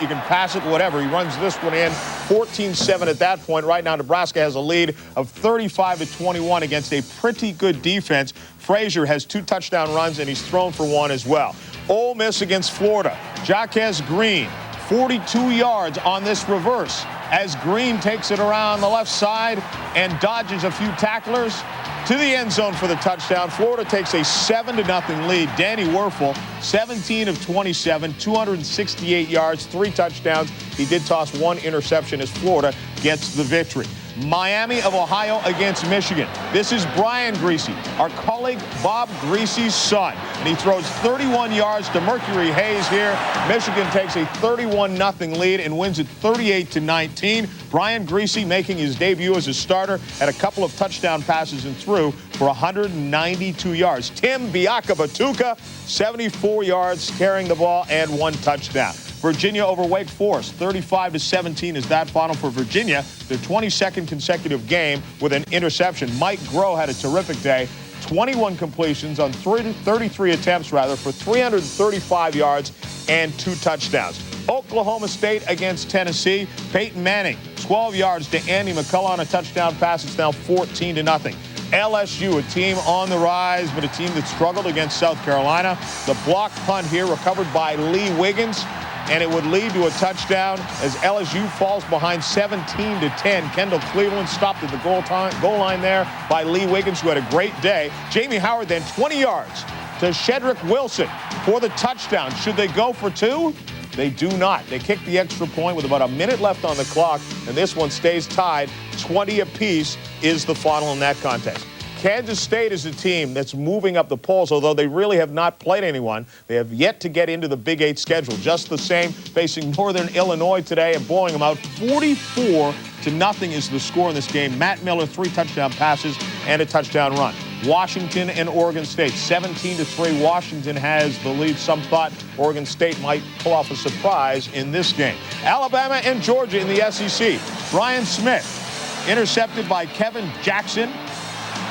you can pass it, whatever. He runs this one in, 14-7 at that point. Right now, Nebraska has a lead of 35-21 against a pretty good defense. Frazier has 2 touchdown runs, and he's thrown for 1 as well. Ole Miss against Florida. Jaquez Green, 42 yards on this reverse as Green takes it around the left side and dodges a few tacklers to the end zone for the touchdown. Florida takes a 7-0 lead. Danny Werfel, 17 of 27, 268 yards, 3 touchdowns. He did toss 1 interception as Florida gets the victory. Miami of Ohio against Michigan. This is Brian Griese, our colleague Bob Griese's son. And he throws 31 yards to Mercury Hayes here. Michigan takes a 31-0 lead and wins it 38-19. Brian Griese making his debut as a starter, had a couple of touchdown passes and threw for 192 yards. Tim Biakabatuka, 74 yards carrying the ball and 1 touchdown. Virginia over Wake Forest, 35-17 is that final for Virginia. Their 22nd consecutive game with an interception. Mike Groh had a terrific day. 21 completions on 33 attempts, for 335 yards and 2 touchdowns. Oklahoma State against Tennessee. Peyton Manning, 12 yards to Andy McCullough on a touchdown pass. It's now 14-0. LSU, a team on the rise, but a team that struggled against South Carolina. The block punt here recovered by Lee Wiggins, and it would lead to a touchdown as LSU falls behind 17-10. Kendall Cleveland stopped at the goal line there by Lee Wiggins, who had a great day. Jamie Howard then 20 yards to Shedrick Wilson for the touchdown. Should they go for 2? They do not. They kick the extra point with about a minute left on the clock, and this one stays tied. 20 apiece is the final in that contest. Kansas State is a team that's moving up the polls, although they really have not played anyone. They have yet to get into the Big 8 schedule. Just the same, facing Northern Illinois today and blowing them out 44-0 is the score in this game. Matt Miller, 3 touchdown passes and a touchdown run. Washington and Oregon State, 17-3. Washington has the lead. Some thought Oregon State might pull off a surprise in this game. Alabama and Georgia in the SEC. Brian Smith, intercepted by Kevin Jackson,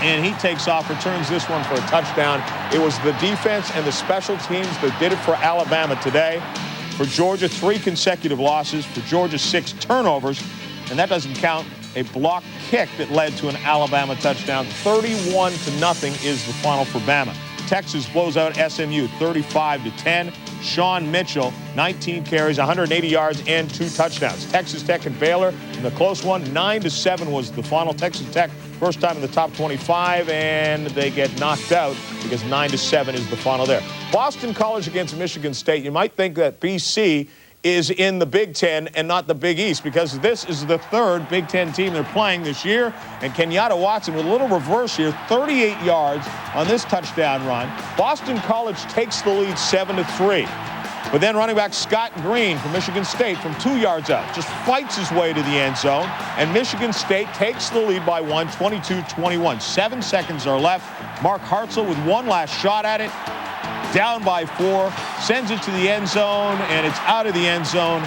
and he takes off, returns this one for a touchdown. It was the defense and the special teams that did it for Alabama today. For Georgia, 3 consecutive losses. For Georgia, 6 turnovers, and that doesn't count a block kick that led to an Alabama touchdown. 31-0 is the final for Bama. Texas blows out SMU 35-10. Sean Mitchell, 19 carries, 180 yards, and 2 touchdowns. Texas Tech and Baylor in the close one, 9-7 was the final. Texas Tech, first time in the top 25, and they get knocked out because 9-7 is the final there. Boston College against Michigan State. You might think that BC is in the Big Ten and not the Big East, because this is the 3rd Big Ten team they're playing this year. And Kenyatta Watson with a little reverse here, 38 yards on this touchdown run. Boston College takes the lead 7-3. But then running back Scott Green from Michigan State from 2 yards out just fights his way to the end zone. And Michigan State takes the lead by 1, 22-21. 7 seconds are left. Mark Hartzell with one last shot at it. Down by 4, sends it to the end zone, and it's out of the end zone.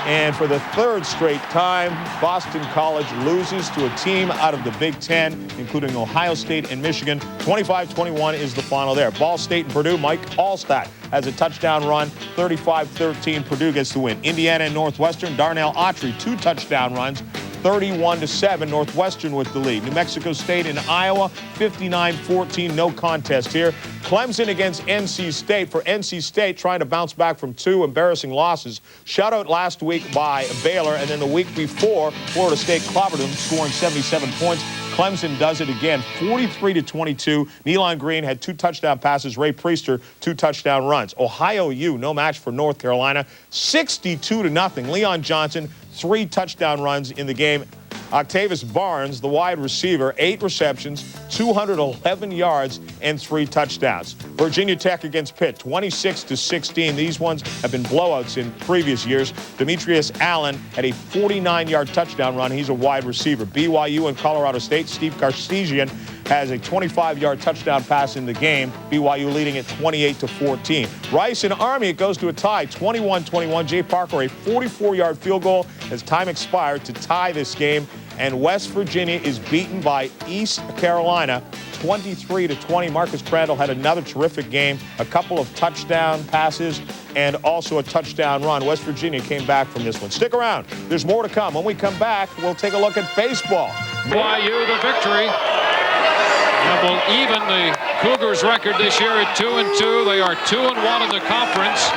And for the 3rd straight time, Boston College loses to a team out of the Big Ten, including Ohio State and Michigan. 25-21 is the final there. Ball State and Purdue, Mike Allstott has a touchdown run, 35-13. Purdue gets the win. Indiana and Northwestern, Darnell Autry, 2 touchdown runs, 31-7, Northwestern with the lead. New Mexico State and Iowa, 59-14, no contest here. Clemson against NC State. For NC State, trying to bounce back from 2 embarrassing losses. Shutout last week by Baylor, and then the week before, Florida State clobbered them, scoring 77 points. Clemson does it again, 43-22. Nealon Green had 2 touchdown passes. Ray Priester, 2 touchdown runs. Ohio U, no match for North Carolina, 62-0. Leon Johnson, 3 touchdown runs in the game. Octavius Barnes, the wide receiver, 8 receptions, 211 yards, and 3 touchdowns. Virginia Tech against Pitt, 26-16. These ones have been blowouts in previous years. Demetrius Allen had a 49-yard touchdown run. He's a wide receiver. BYU and Colorado State, Steve Sarkisian has a 25-yard touchdown pass in the game. BYU leading at 28-14. Rice and Army, it goes to a tie, 21-21. Jay Parker, a 44-yard field goal as time expired to tie this game. And West Virginia is beaten by East Carolina 23-20. Marcus Crandall had another terrific game, a couple of touchdown passes, and also a touchdown run. West Virginia came back from this one. Stick around. There's more to come. When we come back, we'll take a look at baseball. BYU the victory. And will even the Cougars record this year at 2-2. They are 2-1 in the conference.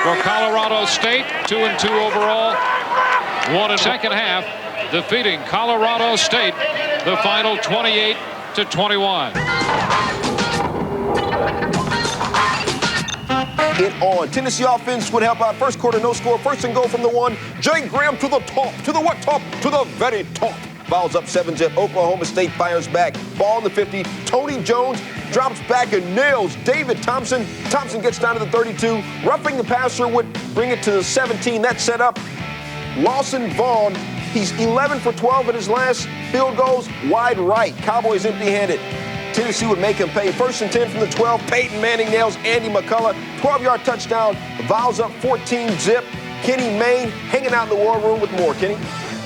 For Colorado State, 2-2 overall. Won in second half, defeating Colorado State. The final 28-21. It on. Tennessee offense would help out. First quarter, no score. First and goal from the 1. Jay Graham to the top. To the what top? To the very top. Fouls up 7-zip. Oklahoma State fires back. Ball in the 50. Tony Jones drops back and nails David Thompson. Thompson gets down to the 32. Roughing the passer would bring it to the 17. That set up Lawson Vaughn. He's 11 for 12 in his last field goals. Wide right. Cowboys empty-handed. Tennessee would make him pay. First and 10 from the 12. Peyton Manning nails Andy McCullough. 12-yard touchdown. Vols up 14-zip. Kenny Mayne hanging out in the war room with more. Kenny?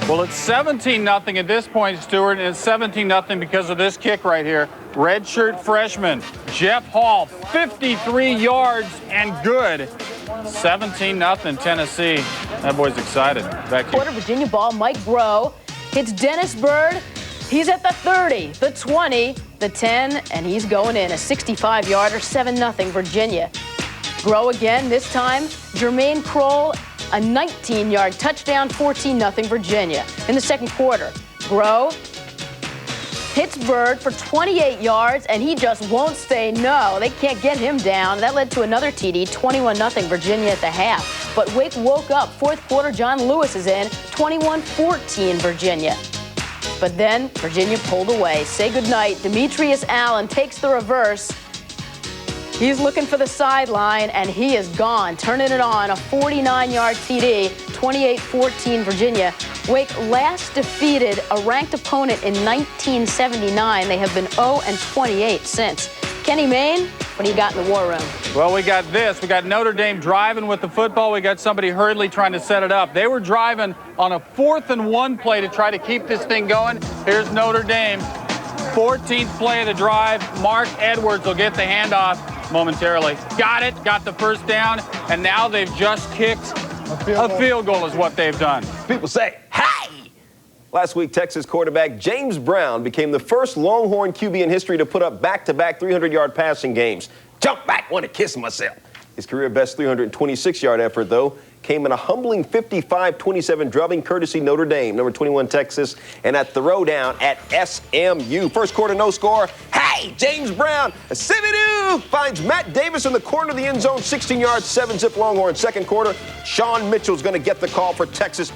Well, it's 17-0 at this point, Stuart, and it's 17-0 because of this kick right here. Redshirt freshman Jeff Hall, 53 yards and good. 17-0 Tennessee. That boy's excited. Back Quarter Virginia ball. Mike Groh hits Dennis Byrd. He's at the 30, the 20, the 10, and he's going in. A 65-yarder, 7-0 Virginia. Groh again, this time Jermaine Kroll, a 19-yard touchdown, 14-0 Virginia. In the second quarter, Groh hits Byrd for 28 yards, and he just won't say no. They can't get him down. That led to another TD, 21-0 Virginia at the half. But Wake woke up. Fourth quarter, John Lewis is in, 21-14 Virginia. But then Virginia pulled away. Say goodnight. Demetrius Allen takes the reverse. He's looking for the sideline, and he is gone. Turning it on, a 49-yard TD, 28-14 Virginia. Wake last defeated a ranked opponent in 1979. They have been 0-28 since. Kenny Mayne, what do you got in the war room? Well, we got this. We got Notre Dame driving with the football. We got somebody hurriedly trying to set it up. They were driving on a 4th and 1 play to try to keep this thing going. Here's Notre Dame. 14th play of the drive. Mark Edwards will get the handoff momentarily. Got it. Got the first down. And now they've just kicked a field goal is what they've done. People say, hey! Last week, Texas quarterback James Brown became the first Longhorn QB in history to put up back-to-back 300-yard passing games. Jump back, want to kiss myself. His career-best 326-yard effort, though, came in a humbling 55-27 drubbing courtesy Notre Dame, number 21 Texas, and a throwdown at SMU. First quarter, no score. Hey, James Brown, a 7-2 finds Matt Davis in the corner of the end zone, 16 yards, 7-zip Longhorn. Second quarter, Sean Mitchell's going to get the call for Texas.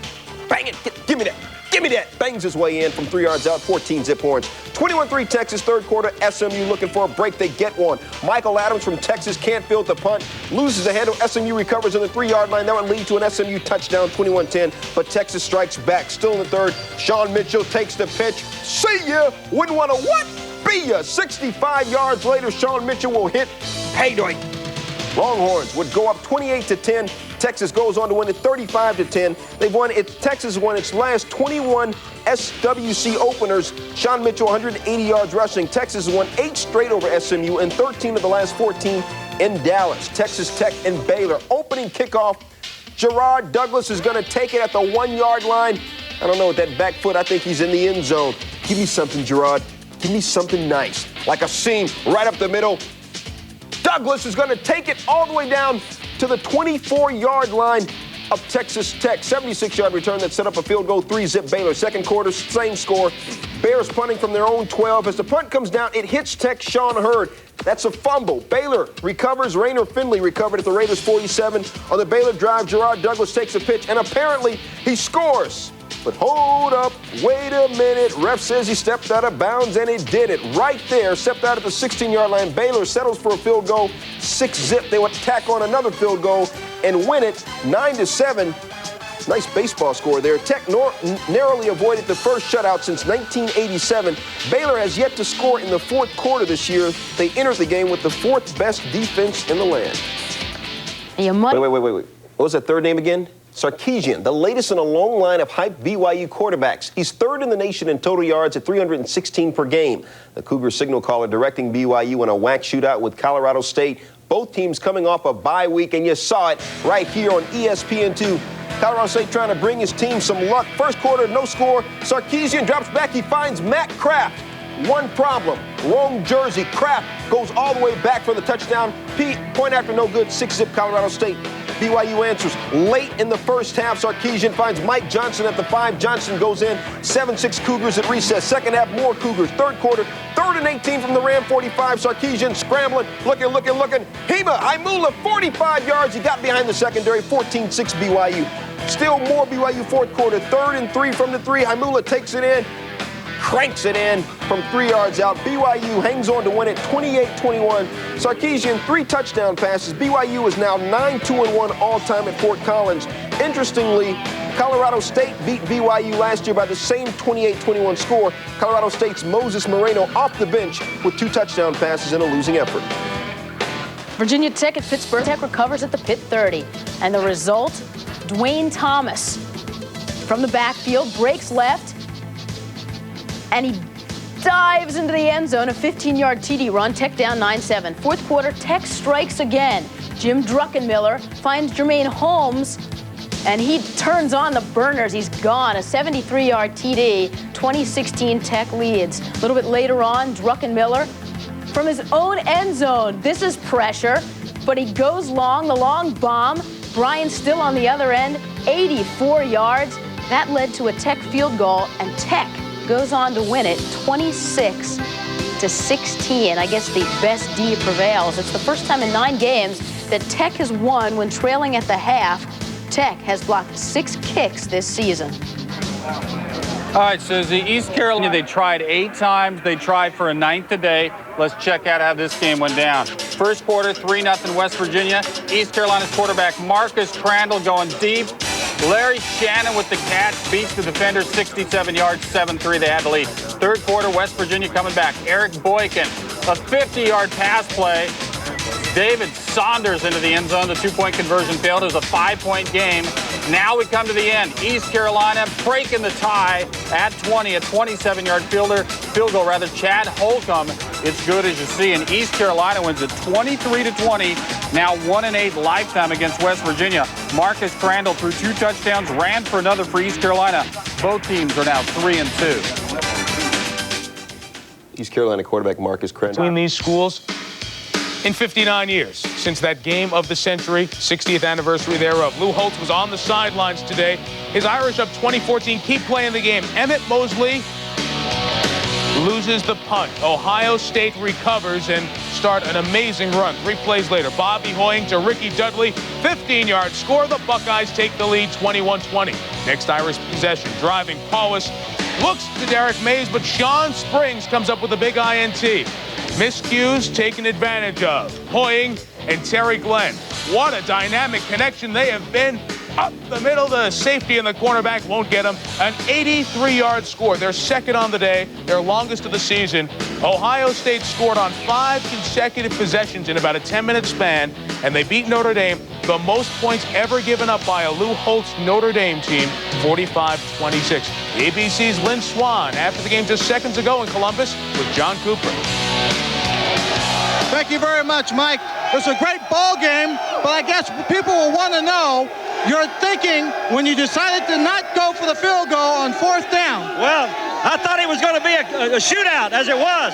Bang it, give me that. Give me that. Bangs his way in from 3 yards out, 14-zip Horns. 21-3 Texas, third quarter. SMU looking for a break. They get one. Michael Adams from Texas can't field the punt. Loses the handle. SMU recovers on the 3-yard line. That would lead to an SMU touchdown, 21-10. But Texas strikes back. Still in the third. Sean Mitchell takes the pitch. See ya. Wouldn't want to what? Be ya. 65 yards later, Sean Mitchell will hit payday. Longhorns would go up 28-10. Texas goes on to win it 35-10. They've won it. Texas won its last 21 SWC openers. Sean Mitchell, 180 yards rushing. Texas has won 8 straight over SMU and 13 of the last 14 in Dallas. Texas Tech and Baylor. Opening kickoff. Gerard Douglas is going to take it at the 1-yard line. I don't know, with that back foot, I think he's in the end zone. Give me something, Gerard. Give me something nice. Like a seam right up the middle. Douglas is going to take it all the way down to the 24-yard line of Texas Tech. 76-yard return that set up a field goal, 3-zip Baylor. Second quarter, same score. Bears punting from their own 12. As the punt comes down, it hits Tech Sean Hurd. That's a fumble. Baylor recovers. Rayner Finley recovered at the Raiders' 47. On the Baylor drive, Gerard Douglas takes a pitch, and apparently he scores. But hold up, wait a minute. Ref says he stepped out of bounds, and he did it. Right there, stepped out at the 16-yard line. Baylor settles for a field goal, 6-zip. They would tack on another field goal and win it 9-7. Nice baseball score there. Tech narrowly avoided the first shutout since 1987. Baylor has yet to score in the fourth quarter this year. They entered the game with the 4th best defense in the land. Wait. What was that third name again? Sarkisian, the latest in a long line of hyped BYU quarterbacks. He's 3rd in the nation in total yards at 316 per game. The Cougar signal caller directing BYU in a whack shootout with Colorado State Both teams coming off a bye week, and you saw it right here on ESPN2. Colorado State trying to bring his team some luck. First quarter, no score. Sarkisian drops back. He finds Matt Kraft. One problem, wrong jersey. Kraft goes all the way back for the touchdown. Point after no good, 6-zip Colorado State. BYU answers late in the first half. Sarkisian finds Mike Johnson at the 5. Johnson goes in, 7-6 Cougars at recess. Second half, more Cougars. Third quarter, 3rd and 18 from the Ram 45. Sarkisian scrambling, looking. Imula, 45 yards. He got behind the secondary, 14-6 BYU. Still more BYU fourth quarter, 3rd and 3 from the 3. Imula takes it in, cranks it in from 3 yards out. BYU hangs on to win it 28-21. Sarkisian, 3 touchdown passes. BYU is now 9-2-1 all-time at Fort Collins. Interestingly, Colorado State beat BYU last year by the same 28-21 score. Colorado State's Moses Moreno off the bench with 2 touchdown passes in a losing effort. Virginia Tech at Pittsburgh. Tech recovers at the Pitt 30. And the result, Dwayne Thomas from the backfield breaks left, and he dives into the end zone, a 15-yard TD run. Tech down 9-7. Fourth quarter, Tech strikes again. Jim Druckenmiller finds Jermaine Holmes, and he turns on the burners. He's gone. A 73-yard TD. 2016 Tech leads. A little bit later on, Druckenmiller from his own end zone. This is pressure, but he goes long, the long bomb. Brian still on the other end, 84 yards. That led to a Tech field goal, and Tech goes on to win it 26-16. I guess the best D prevails. It's the first time in 9 games that Tech has won when trailing at the half. Tech has blocked 6 kicks this season. All right, Susie, East Carolina, they tried 8 times. They tried for a 9th today. Let's check out how this game went down. First quarter, 3-0 West Virginia. East Carolina's quarterback Marcus Crandall going deep. Larry Shannon with the catch beats the defender 67 yards, 7-3. They had the lead. Third quarter, West Virginia coming back. Eric Boykin, a 50-yard pass play. David Saunders into the end zone. The 2-point conversion failed. It was a 5-point game. Now we come to the end. East Carolina breaking the tie at 20. A 27-yard field goal. Chad Holcomb. It's good as you see. And East Carolina wins it 23-20. Now 1-8 lifetime against West Virginia. Marcus Crandall threw 2 touchdowns, ran for another for East Carolina. Both teams are now 3-2. East Carolina quarterback Marcus Crandall. Between these schools in 59 years since that game of the century, 60th anniversary thereof. Lou Holtz was on the sidelines today. His Irish up 20-14, keep playing the game. Emmett Mosley loses the punt. Ohio State recovers and start an amazing run. 3 plays later, Bobby Hoying to Ricky Dudley, 15-yard score. The Buckeyes take the lead 21-20. Next Irish possession, driving Paulus looks to Derek Mays, but Sean Springs comes up with a big INT. Miscues taken advantage of. Hoying and Terry Glenn. What a dynamic connection they have been. Up the middle, the safety and the cornerback won't get them. An 83-yard score. Their second on the day, their longest of the season. Ohio State scored on 5 consecutive possessions in about a 10-minute span, and they beat Notre Dame, the most points ever given up by a Lou Holtz Notre Dame team, 45-26. ABC's Lynn Swan after the game just seconds ago in Columbus with John Cooper. Thank you very much, Mike. It was a great ball game, but I guess people will want to know your thinking when you decided to not go for the field goal on 4th down. Well, I thought it was going to be a shootout, as it was.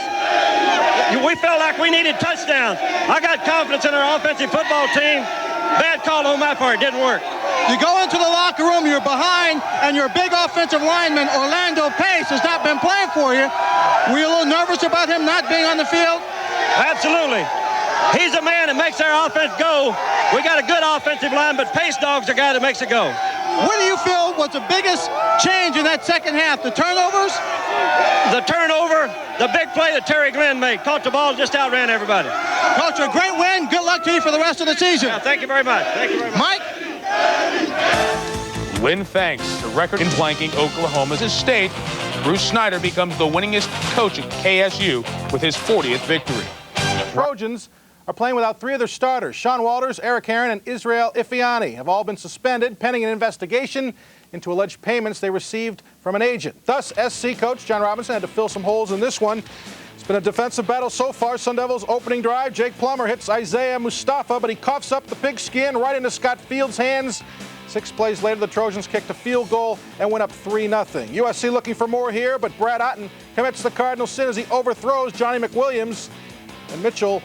We felt like we needed touchdowns. I got confidence in our offensive football team. Bad call on my part. It didn't work. You go into the locker room, you're behind, and your big offensive lineman, Orlando Pace, has not been playing for you. Were you a little nervous about him not being on the field? Absolutely. He's a man that makes our offense go. We got a good offensive line, but Pace Dog's the guy that makes it go. What do you feel was the biggest change in that second half? The turnovers? The turnover, the big play that Terry Glenn made. Caught the ball, just outran everybody. Coach, a great win. Good luck to you for the rest of the season. Yeah, thank you very much. Thank you very much. Mike? Lynn thanks the record in blanking Oklahoma's state. Bruce Snyder becomes the winningest coach at KSU with his 40th victory. The Trojans are playing without 3 of their starters. Sean Walters, Eric Herron, and Israel Ifiani have all been suspended pending an investigation into alleged payments they received from an agent. Thus, SC coach John Robinson had to fill some holes in this one. It's been a defensive battle so far. Sun Devils opening drive. Jake Plummer hits Isaiah Mustafa, but he coughs up the pigskin right into Scott Fields' hands. 6 plays later, the Trojans kicked a field goal and went up 3-0. USC looking for more here, but Brad Otten commits the cardinal sin as he overthrows Johnny McWilliams. And Mitchell,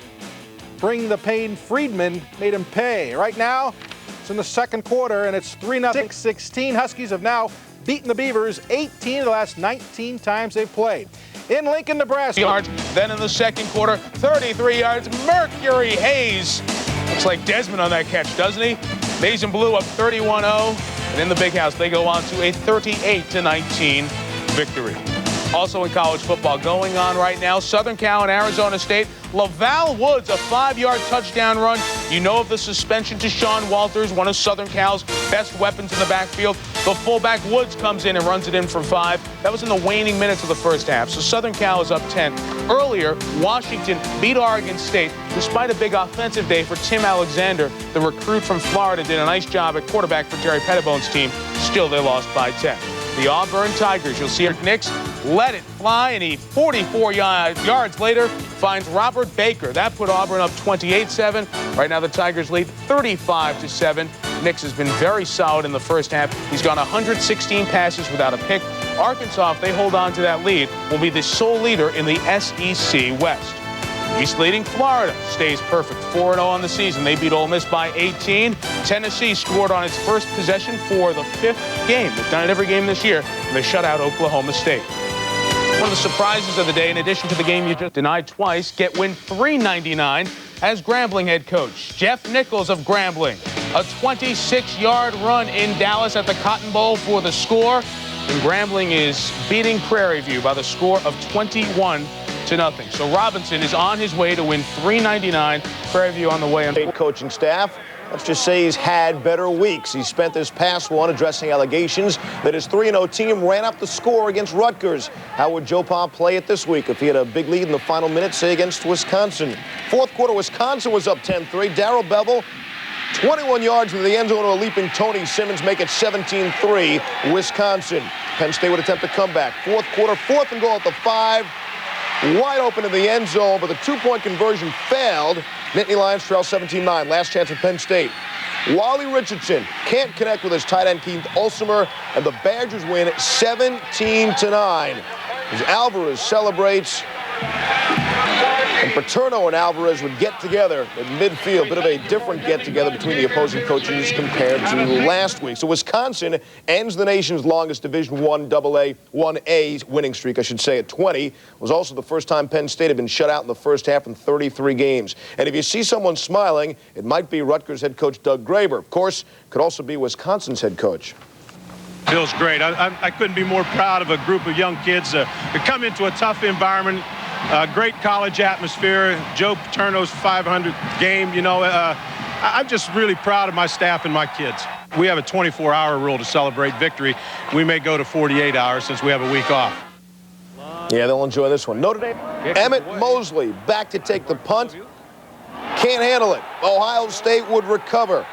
bring the pain, Friedman made him pay. Right now, it's in the second quarter, and it's 3-0, 6-16. Huskies have now beaten the Beavers 18 of the last 19 times they've played. In Lincoln, Nebraska. Yards. Then in the second quarter, 33 yards, Mercury Hayes. Looks like Desmond on that catch, doesn't he? Maize and Blue up 31-0. And in the Big House, they go on to a 38-19 victory. Also in college football going on right now, Southern Cal and Arizona State. Laval Woods, a 5-yard touchdown run. You know of the suspension to Sean Walters, one of Southern Cal's best weapons in the backfield. The fullback Woods comes in and runs it in for 5. That was in the waning minutes of the first half. So Southern Cal is up 10. Earlier, Washington beat Oregon State despite a big offensive day for Tim Alexander. The recruit from Florida did a nice job at quarterback for Jerry Pettibone's team. Still, they lost by 10. The Auburn Tigers, you'll see Knicks let it fly, and he 44 yards later finds Robert Baker. That put Auburn up 28-7. Right now the Tigers lead 35-7. Knicks has been very solid in the first half. He's gone 116 passes without a pick. Arkansas, if they hold on to that lead, will be the sole leader in the SEC West. East leading Florida stays perfect, 4-0 on the season. They beat Ole Miss by 18. Tennessee scored on its first possession for the 5th game. They've done it every game this year, and they shut out Oklahoma State. One of the surprises of the day, in addition to the game you just denied twice, get win 399 as Grambling head coach. Jeff Nichols of Grambling, a 26-yard run in Dallas at the Cotton Bowl for the score. And Grambling is beating Prairie View by the score of 21-0. So Robinson is on his way to win 399. Prairie View on the way. Coaching staff, let's just say he's had better weeks. He spent this past one addressing allegations that his 3-0 team ran up the score against Rutgers. How would Joe Pa play it this week if he had a big lead in the final minute, say, against Wisconsin? Fourth quarter, Wisconsin was up 10-3. Darrell Bevel, 21 yards into the end zone to a leaping Tony Simmons, make it 17-3 Wisconsin. Penn State would attempt a comeback. Fourth quarter, 4th and goal at the 5. Wide open in the end zone, but the 2-point conversion failed. Nittany Lions trail 17-9. Last chance for Penn State. Wally Richardson can't connect with his tight end Keith Ulsimer, and the Badgers win 17-9. As Alvarez celebrates, and Paterno and Alvarez would get together at midfield. Bit of a different get-together between the opposing coaches compared to last week. So Wisconsin ends the nation's longest Division I AA 1A winning streak, I should say, at 20. It was also the first time Penn State had been shut out in the first half in 33 games. And if you see someone smiling, it might be Rutgers head coach Doug Graber. Of course, could also be Wisconsin's head coach. Feels great. I couldn't be more proud of a group of young kids to come into a tough environment. Great college atmosphere. Joe Paterno's 500th game. You know, I'm just really proud of my staff and my kids. We have a 24-hour rule to celebrate victory. We may go to 48 hours since we have a week off. Yeah, they'll enjoy this one. Notre Dame, Emmett Mosley back to take the punt. Can't handle it. Ohio State would recover.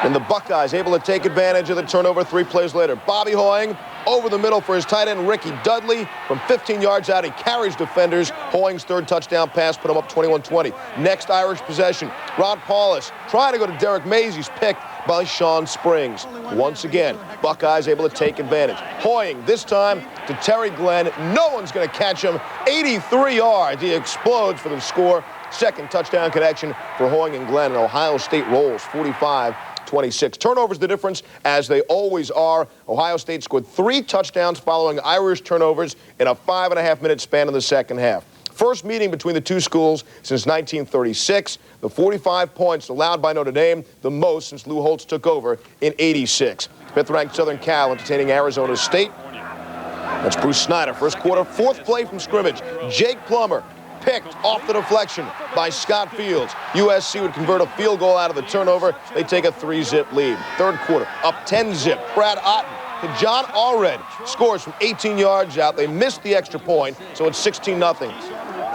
And the Buckeyes able to take advantage of the turnover 3 plays later. Bobby Hoying over the middle for his tight end Ricky Dudley. From 15 yards out, he carries defenders. Hoying's 3rd touchdown pass put him up 21-20. Next Irish possession, Rod Paulus trying to go to Derek Mays. He's picked by Sean Springs. Once again, Buckeyes able to take advantage. Hoying this time to Terry Glenn. No one's going to catch him. 83 yards. He explodes for the score. 2nd touchdown connection for Hoying and Glenn. And Ohio State rolls 45-26. Turnovers the difference, as they always are. Ohio State scored 3 touchdowns following Irish turnovers in a 5.5-minute span in the second half. First meeting between the two schools since 1936. The 45 points allowed by Notre Dame, the most since Lou Holtz took over in '86. 5th-ranked Southern Cal entertaining Arizona State. That's Bruce Snyder. First quarter, 4th play from scrimmage. Jake Plummer picked off the deflection by Scott Fields. USC would convert a field goal out of the turnover. They take a 3-zip lead. 3rd quarter, up 10-zip. Brad Otten to John Allred. Scores from 18 yards out. They missed the extra point, so it's 16-0.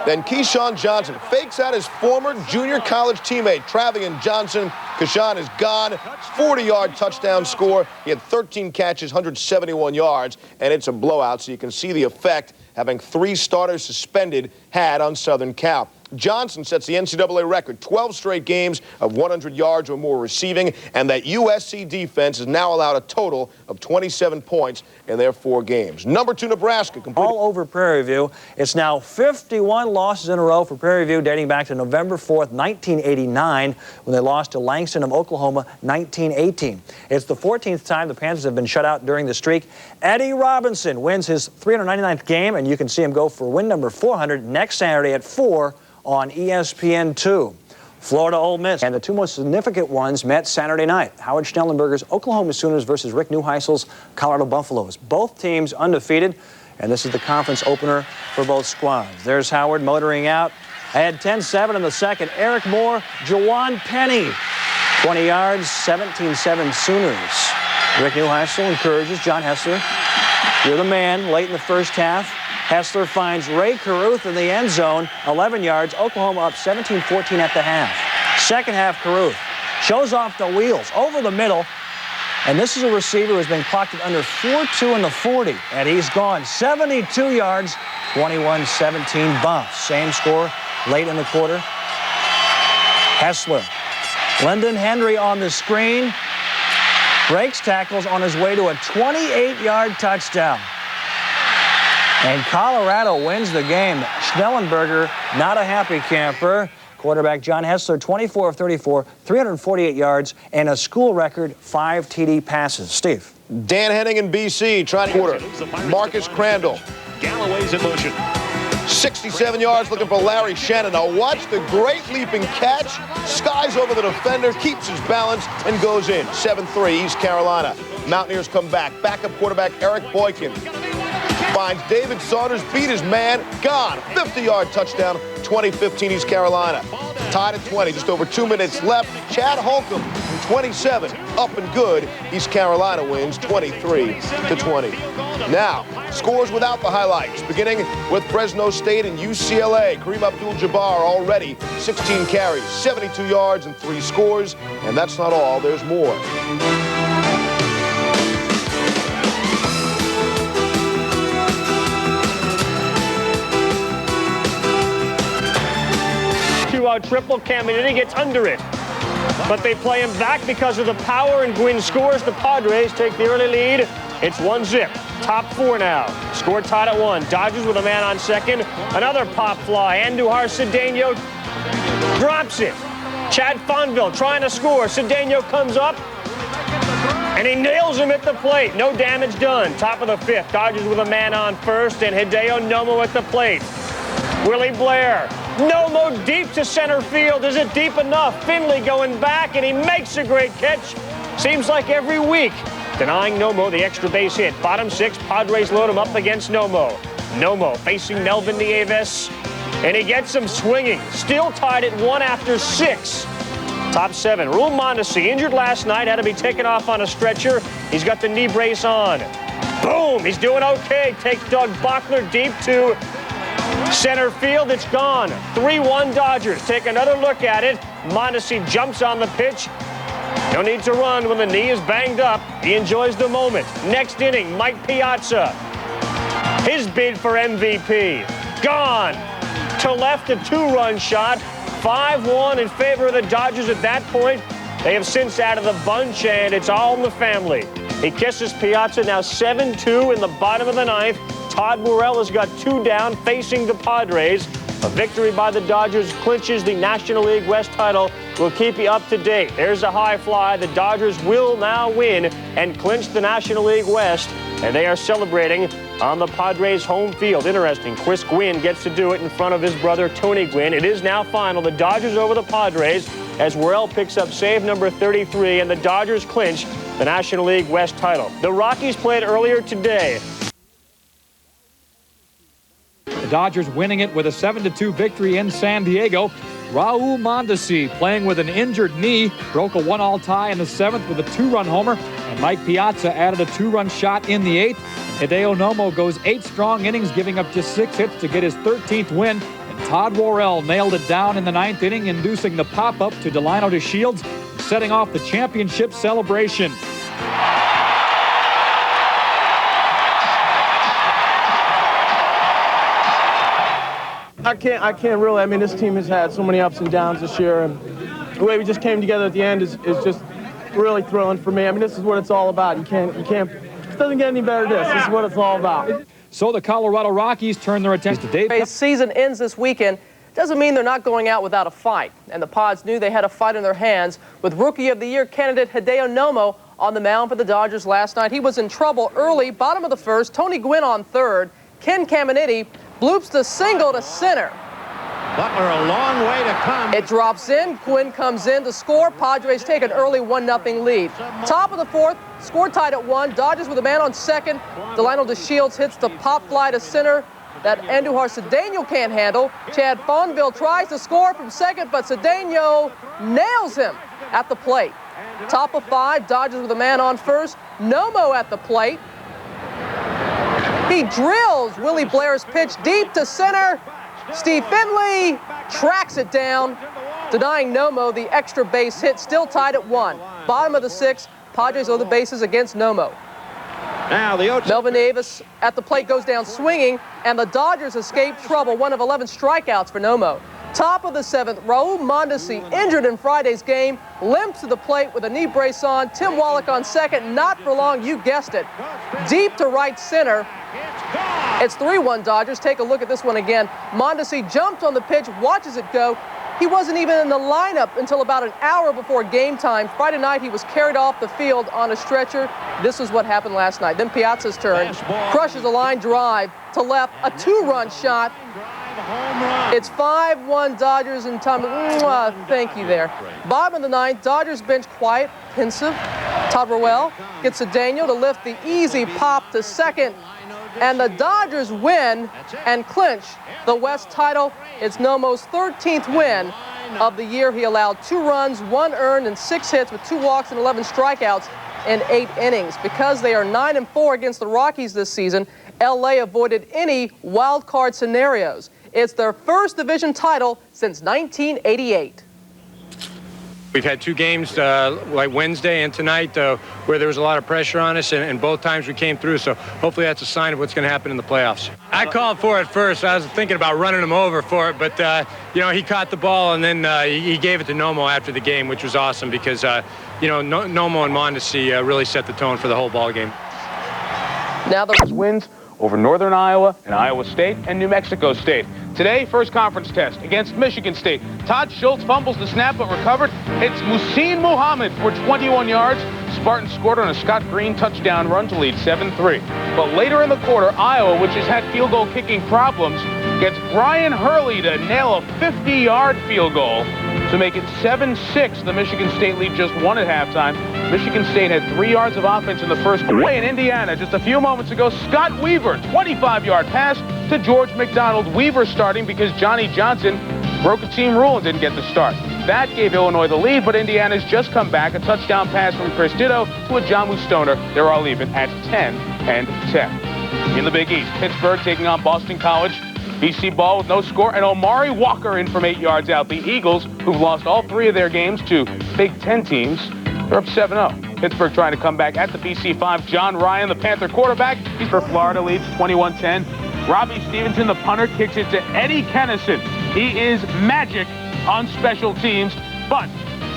Then Keyshawn Johnson fakes out his former junior college teammate, Travian Johnson. Keyshawn is gone. 40-yard touchdown score. He had 13 catches, 171 yards, and it's a blowout, so you can see the effect having 3 starters suspended, had on Southern Cal. Johnson sets the NCAA record, 12 straight games of 100 yards or more receiving, and that USC defense has now allowed a total of 27 points in their 4 games. Number 2, Nebraska. All over Prairie View. It's now 51 losses in a row for Prairie View, dating back to November 4th, 1989, when they lost to Langston of Oklahoma, 1918. It's the 14th time the Panthers have been shut out during the streak. Eddie Robinson wins his 399th game, and you can see him go for win number 400 next Saturday at 4 on ESPN2. Florida Ole Miss. And the 2 most significant ones met Saturday night. Howard Schnellenberger's Oklahoma Sooners versus Rick Neuheisel's Colorado Buffaloes. Both teams undefeated, and this is the conference opener for both squads. There's Howard motoring out. Ahead 10-7 in the second. Eric Moore, Jawan Penny. 20 yards, 17-7 Sooners. Rick Neuheisel encourages John Hessler. You're the man late in the first half. Hessler finds Ray Carruth in the end zone, 11 yards. Oklahoma up 17-14 at the half. Second half, Carruth shows off the wheels over the middle. And this is a receiver who's been clocked at under 4.2 in the 40. And he's gone 72 yards, 21-17 Buffs. Same score late in the quarter. Hessler. Lyndon Henry on the screen. Breaks tackles on his way to a 28-yard touchdown. And Colorado wins the game. Schnellenberger, not a happy camper. Quarterback John Hessler, 24 of 34, 348 yards, and a school record 5 TD passes. Steve. Dan Henning in BC trying to quarter. Marcus Crandall. Galloway's in motion. 67 yards looking for Larry Shannon. Now watch the great leaping catch. Skies over the defender, keeps his balance, and goes in. 7-3 East Carolina. Mountaineers come back. Backup quarterback Eric Boykin finds David Saunders, beat his man, gone. 50-yard touchdown, 2015 East Carolina. Tied at 20, just over 2 minutes left. Chad Holcomb from 27, up and good. East Carolina wins 23-20. Now, scores without the highlights, beginning with Fresno State and UCLA. Kareem Abdul-Jabbar already 16 carries, 72 yards, and 3 scores. And that's not all, there's more. Triple Cam, and then he gets under it. But they play him back because of the power, and Gwynn scores. The Padres take the early lead. It's 1-zip. Top 4 now. Score tied at 1. Dodgers with a man on second. Another pop fly. Andujar Cedeno drops it. Chad Fonville trying to score. Cedeno comes up, and he nails him at the plate. No damage done. Top of the 5th. Dodgers with a man on first, and Hideo Nomo at the plate. Willie Blair. Nomo deep to center field. Is it deep enough? Finley going back, and he makes a great catch. Seems like every week. Denying Nomo the extra base hit. Bottom 6, Padres load him up against Nomo. Nomo facing Melvin Nieves, and he gets him swinging. Still tied at 1 after 6. Top 7, Rule Mondesi, injured last night, had to be taken off on a stretcher. He's got the knee brace on. Boom, he's doing okay. Takes Doug Bachler deep to center field. It's gone. 3-1 Dodgers. Take another look at it. Mondesi jumps on the pitch. No need to run when the knee is banged up. He enjoys the moment. Next inning, Mike Piazza. His bid for MVP. Gone. To left, a 2-run shot. 5-1 in favor of the Dodgers at that point. They have since added the bunch, and it's all in the family. He kisses Piazza, now 7-2 in the bottom of the 9th. Todd Morell has got 2 down facing the Padres. A victory by the Dodgers clinches the National League West title. We'll keep you up to date. There's a high fly. The Dodgers will now win and clinch the National League West, and they are celebrating on the Padres' home field. Interesting. Chris Gwynn gets to do it in front of his brother Tony Gwynn. It is now final. The Dodgers over the Padres as Worrell picks up save number 33, and the Dodgers clinch the National League West title. The Rockies played earlier today. The Dodgers winning it with a 7-2 victory in San Diego. Raul Mondesi playing with an injured knee, broke a 1-all tie in the 7th with a 2-run homer, and Mike Piazza added a 2-run shot in the 8th. Hideo Nomo goes 8 strong innings, giving up just 6 hits to get his 13th win, and Todd Worrell nailed it down in the 9th inning, inducing the pop-up to Delino DeShields, setting off the championship celebration. I can't really. I mean, this team has had so many ups and downs this year, and the way we just came together at the end is just really thrilling for me. I mean, this is what it's all about. You can't. It doesn't get any better than this. This is what it's all about. So the Colorado Rockies turn their attention to Dave. The season ends this weekend. Doesn't mean they're not going out without a fight. And the Pods knew they had a fight in their hands with Rookie of the Year candidate Hideo Nomo on the mound for the Dodgers last night. He was in trouble early, bottom of the first. Tony Gwynn on third. Ken Caminiti bloops the single to center. Butler a long way to come. It drops in. Gwynn comes in to score. Padres take an early 1-0 lead. Top of the fourth, score tied at 1. Dodgers with a man on second. Delino DeShields hits the pop fly to center that Andujar Cedeno can't handle. Chad Fonville tries to score from second, but Cedeno nails him at the plate. Top of 5, Dodgers with a man on first. Nomo at the plate. He drills Willie Blair's pitch deep to center. Steve Finley tracks it down, denying Nomo the extra base hit, still tied at 1. Bottom of the 6th, Padres owe the bases against Nomo. Now the Melvin Davis at the plate goes down swinging, and the Dodgers escape trouble, one of 11 strikeouts for Nomo. Top of the 7th, Raul Mondesi, injured in Friday's game, limps to the plate with a knee brace on. Tim Wallach on second, not for long, you guessed it. Deep to right center. It's 3-1 Dodgers. Take a look at this one again. Mondesi jumped on the pitch, watches it go. He wasn't even in the lineup until about an hour before game time. Friday night, he was carried off the field on a stretcher. This is what happened last night. Then Piazza's turn. Crushes a line drive to left, a 2-run shot. It's 5-1 Dodgers in time. Thank you there. Bottom of the 9th, Dodgers bench quiet, pensive. Todd Rowell gets a Daniel to lift the easy pop to second. And the Dodgers win and clinch the West title. It's Nomo's 13th win of the year. He allowed 2 runs, 1 earned, and 6 hits with 2 walks and 11 strikeouts in 8 innings. Because they are 9-4 against the Rockies this season, LA avoided any wild card scenarios. It's their first division title since 1988. We've had 2 games, like Wednesday and tonight, where there was a lot of pressure on us, and both times we came through, so hopefully that's a sign of what's going to happen in the playoffs. I called for it first. I was thinking about running him over for it, but, you know, he caught the ball, and then he gave it to Nomo after the game, which was awesome because, you know, Nomo and Mondesi really set the tone for the whole ball game. Now the wins over Northern Iowa and Iowa State and New Mexico State. Today, first conference test against Michigan State. Todd Schultz fumbles the snap but recovered. It's Muhsin Muhammad for 21 yards. Spartans scored on a Scott Green touchdown run to lead 7-3. But later in the quarter, Iowa, which has had field goal kicking problems, gets Brian Hurley to nail a 50-yard field goal to make it 7-6. The Michigan State lead just 1 at halftime. Michigan State had 3 yards of offense in the first quarter. In Indiana, just a few moments ago, Scott Weaver, 25-yard pass to George McDonald. Weaver starting because Johnny Johnson broke a team rule and didn't get the start. That gave Illinois the lead, but Indiana's just come back. A touchdown pass from Chris Ditto to a Jamu Stoner. They're all even at 10-10. In the Big East, Pittsburgh taking on Boston College. BC ball with no score, and Omari Walker in from 8 yards out. The Eagles, who've lost all 3 of their games to Big Ten teams, they're up 7-0. Pittsburgh trying to come back at the BC 5. John Ryan, the Panther quarterback, he's for Florida, leads 21-10. Robbie Stevenson, the punter, kicks it to Eddie Kennison. He is magic on special teams, but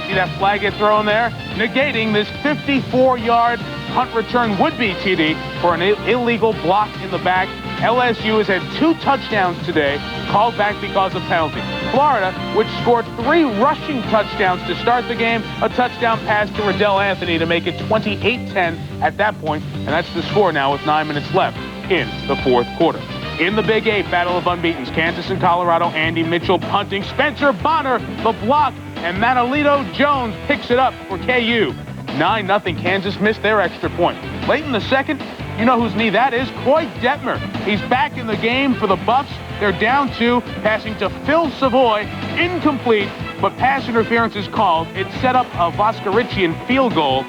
see that flag get thrown there? Negating this 54-yard punt return would-be TD for an illegal block in the back. LSU has had 2 touchdowns today, called back because of penalty. Florida, which scored 3 rushing touchdowns to start the game, a touchdown pass to Riddell Anthony to make it 28-10 at that point, and that's the score now with 9 minutes left in the fourth quarter. In the Big 8, battle of unbeatens, Kansas and Colorado, Andy Mitchell punting, Spencer Bonner, the block, and Manolito Jones picks it up for KU. 9-0, Kansas missed their extra point. Late in the second, you know whose knee that is? Coy Detmer. He's back in the game for the Buffs. They're down 2, passing to Phil Savoy, incomplete, but pass interference is called. It set up a Voskerichian field goal.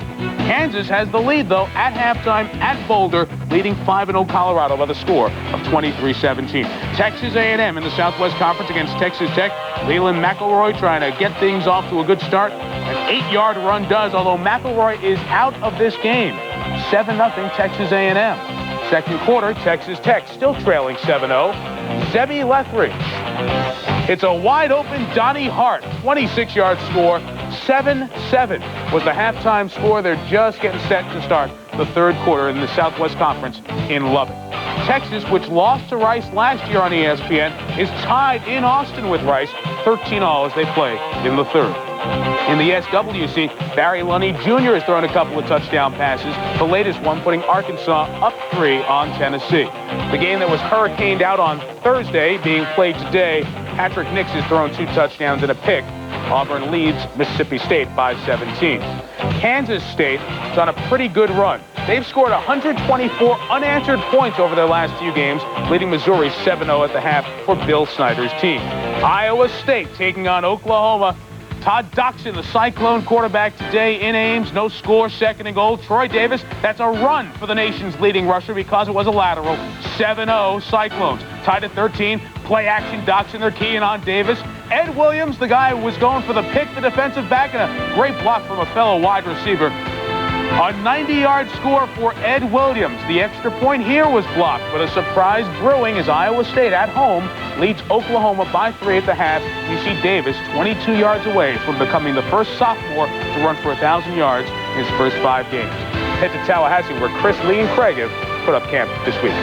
Kansas has the lead, though, at halftime at Boulder, leading 5-0 Colorado by the score of 23-17. Texas A&M in the Southwest Conference against Texas Tech. Leland McElroy trying to get things off to a good start. An 8-yard run does, although McElroy is out of this game. 7-0 Texas A&M. Second quarter, Texas Tech still trailing 7-0. Sebi Lethridge It's a wide-open Donnie Hart, 26-yard score, 7-7 was the halftime score. They're just getting set to start the third quarter in the Southwest Conference in Lubbock. Texas, which lost to Rice last year on ESPN, is tied in Austin with Rice, 13-all as they play in the third. In the SWC, Barry Lunny Jr. has thrown a couple of touchdown passes, the latest one putting Arkansas up 3 on Tennessee. The game that was hurricaned out on Thursday being played today, Patrick Nix has thrown 2 touchdowns and a pick. Auburn leads Mississippi State by 17. Kansas State is on a pretty good run. They've scored 124 unanswered points over their last few games, leading Missouri 7-0 at the half for Bill Snyder's team. Iowa State taking on Oklahoma. Todd Doxson, the Cyclone quarterback today in Ames. No score, second and goal. Troy Davis, that's a run for the nation's leading rusher because it was a lateral. 7-0 Cyclones. Tied at 13. Play action, Doxson, they're keying on Davis. Ed Williams, the guy who was going for the pick, the defensive back, and a great block from a fellow wide receiver. A 90-yard score for Ed Williams. The extra point here was blocked, but a surprise brewing as Iowa State at home leads Oklahoma by 3 at the half. You see Davis 22 yards away from becoming the first sophomore to run for 1,000 yards in his first 5 games. Head to Tallahassee, where Chris, Lee, and Craig have put up camp this week.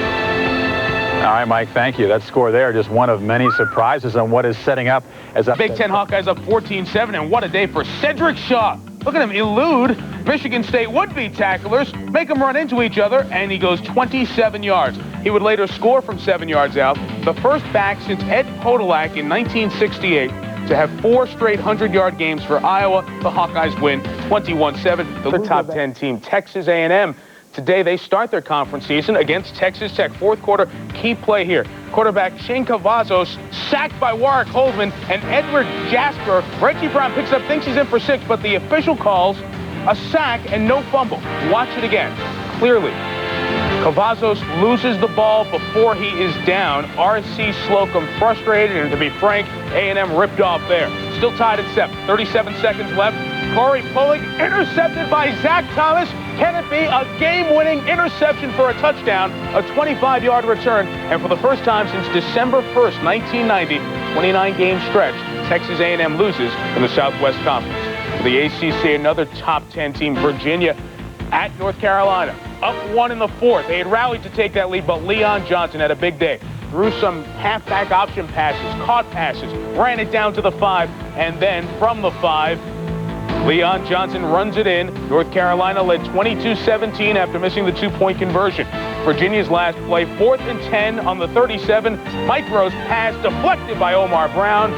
All right, Mike, thank you. That score there, just one of many surprises on what is setting up as a Big Ten Hawkeyes up 14-7, and what a day for Cedric Shaw. Look at him elude Michigan State would-be tacklers, make them run into each other, and he goes 27 yards. He would later score from 7 yards out, the first back since Ed Podolak in 1968 to have 4 straight 100-yard games for Iowa. The Hawkeyes win 21-7. The top 10 team, Texas A&M. Today, they start their conference season against Texas Tech. Fourth quarter, key play here. Quarterback Shane Cavazos sacked by Warwick Holdman, and Edward Jasper. Reggie Brown picks up, thinks he's in for 6, but the official calls a sack and no fumble. Watch it again, clearly. Cavazos loses the ball before he is down. R.C. Slocum frustrated, and to be frank, A&M ripped off there. Still tied at 7, 37 seconds left. Corey Pullig intercepted by Zach Thomas. Can it be a game-winning interception for a touchdown? A 25-yard return, and for the first time since December 1st, 1990, 29-game stretch, Texas A&M loses in the Southwest Conference. For the ACC, another top 10 team, Virginia, at North Carolina. Up 1 in the fourth. They had rallied to take that lead, but Leon Johnson had a big day. Threw some halfback option passes, caught passes, ran it down to the 5, and then from the 5, Leon Johnson runs it in. North Carolina led 22-17 after missing the 2-point conversion. Virginia's last play, 4th and 10 on the 37. Mike Rose pass deflected by Omar Brown.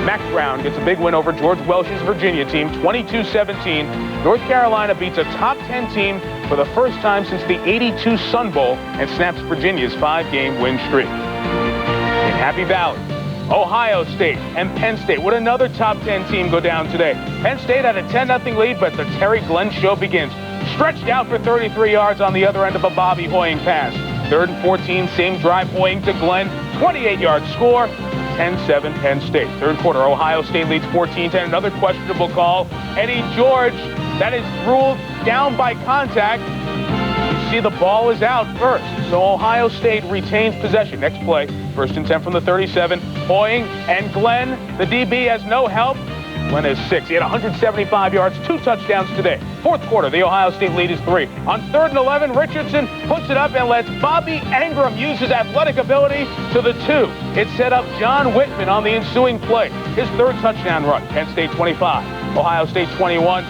Max Brown gets a big win over George Welsh's Virginia team, 22-17. North Carolina beats a top 10 team for the first time since the '82 Sun Bowl and snaps Virginia's 5-game win streak. In Happy Valley, Ohio State and Penn State. Would another top 10 team go down today? Penn State had a 10-0 lead, but the Terry Glenn show begins. Stretched out for 33 yards on the other end of a Bobby Hoying pass. 3rd and 14, same drive, Hoying to Glenn. 28-yard score, 10-7 Penn State. Third quarter, Ohio State leads 14-10. Another questionable call. Eddie George, that is ruled down by contact. You see the ball is out first. So Ohio State retains possession. Next play, 1st and 10 from the 37. Hoying and Glenn, the DB has no help. Glenn has 6. He had 175 yards, 2 touchdowns today. Fourth quarter, the Ohio State lead is 3. On 3rd and 11, Richardson puts it up and lets Bobby Engram use his athletic ability to the 2. It set up John Whitman on the ensuing play. His 3rd touchdown run. Penn State 25, Ohio State 21.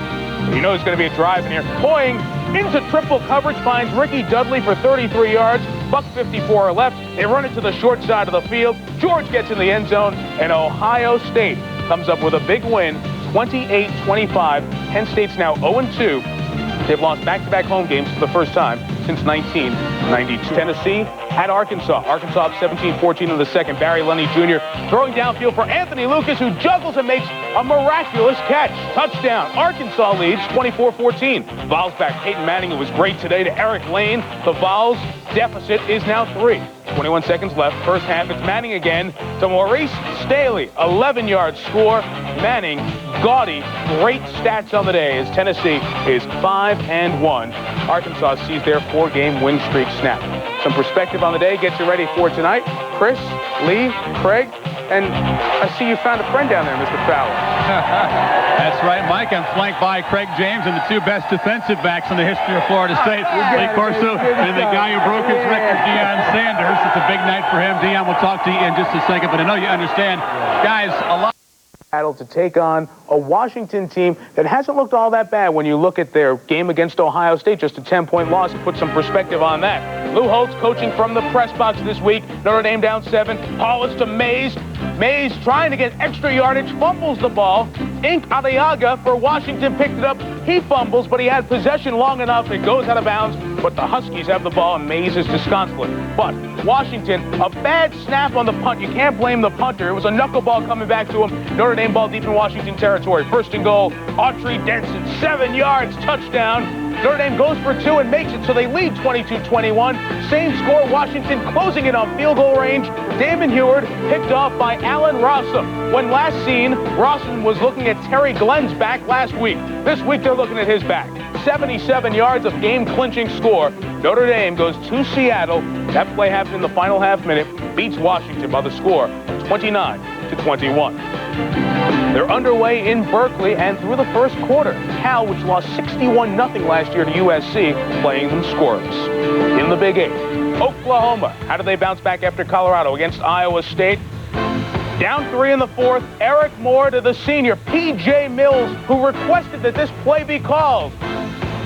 You know there's going to be a drive in here. Hoying into triple coverage, finds Ricky Dudley for 33 yards. $1:54 left. They run it to the short side of the field. George gets in the end zone, and Ohio State comes up with a big win, 28-25. Penn State's now 0-2. They've lost back-to-back home games for the first time since 1992. Tennessee at Arkansas. Arkansas up 17-14 in the second. Barry Lunny Jr. throwing downfield for Anthony Lucas, who juggles and makes a miraculous catch. Touchdown. Arkansas leads 24-14. Vols back. Peyton Manning, who was great today, to Eric Lane. The Vols deficit is now 3. 21 seconds left. First half, it's Manning again to Maurice Staley. 11-yard score. Manning, gaudy, great stats on the day as Tennessee is 5-1. Arkansas sees their 4-game win streak snap. Some perspective on the day gets you ready for tonight. Chris, Lee, Craig, And I see you found a friend down there, Mr. Fowler. That's right, Mike. I'm flanked by Craig James and the two best defensive backs in the history of Florida State. Lee Corso and the guy who broke his record, Deion Sanders. It's a big night for him. Deion, we'll talk to you in just a second, but I know you understand. Guys, a lot to take on a Washington team that hasn't looked all that bad when you look at their game against Ohio State, just a 10-point loss, to put some perspective on that. Lou Holtz coaching from the press box this week. Notre Dame down 7. Hollis to Mays. Mays trying to get extra yardage, fumbles the ball. Ink Adiaga for Washington picked it up. He fumbles, but he had possession long enough. It goes out of bounds, but the Huskies have the ball, and Mays is disconsolate. But Washington, a bad snap on the punt. You can't blame the punter. It was a knuckleball coming back to him. Notre Dame ball deep in Washington territory. First and goal, Autry Denson, 7 yards, touchdown. Notre Dame goes for 2 and makes it, so they lead 22-21. Same score, Washington closing it on field goal range. Damon Heward picked off by Allen Rossum. When last seen, Rossum was looking at Terry Glenn's back last week. This week they're looking at his back. 77 yards of game-clinching score. Notre Dame goes to Seattle. That play happened in the final half minute. Beats Washington by the score of 29-21. They're underway in Berkeley, and through the first quarter, Cal, which lost 61-0 last year to USC, playing them scoreless. In the Big 8, Oklahoma, how do they bounce back after Colorado against Iowa State? Down 3 in the fourth, Eric Moore to the senior, P.J. Mills, who requested that this play be called.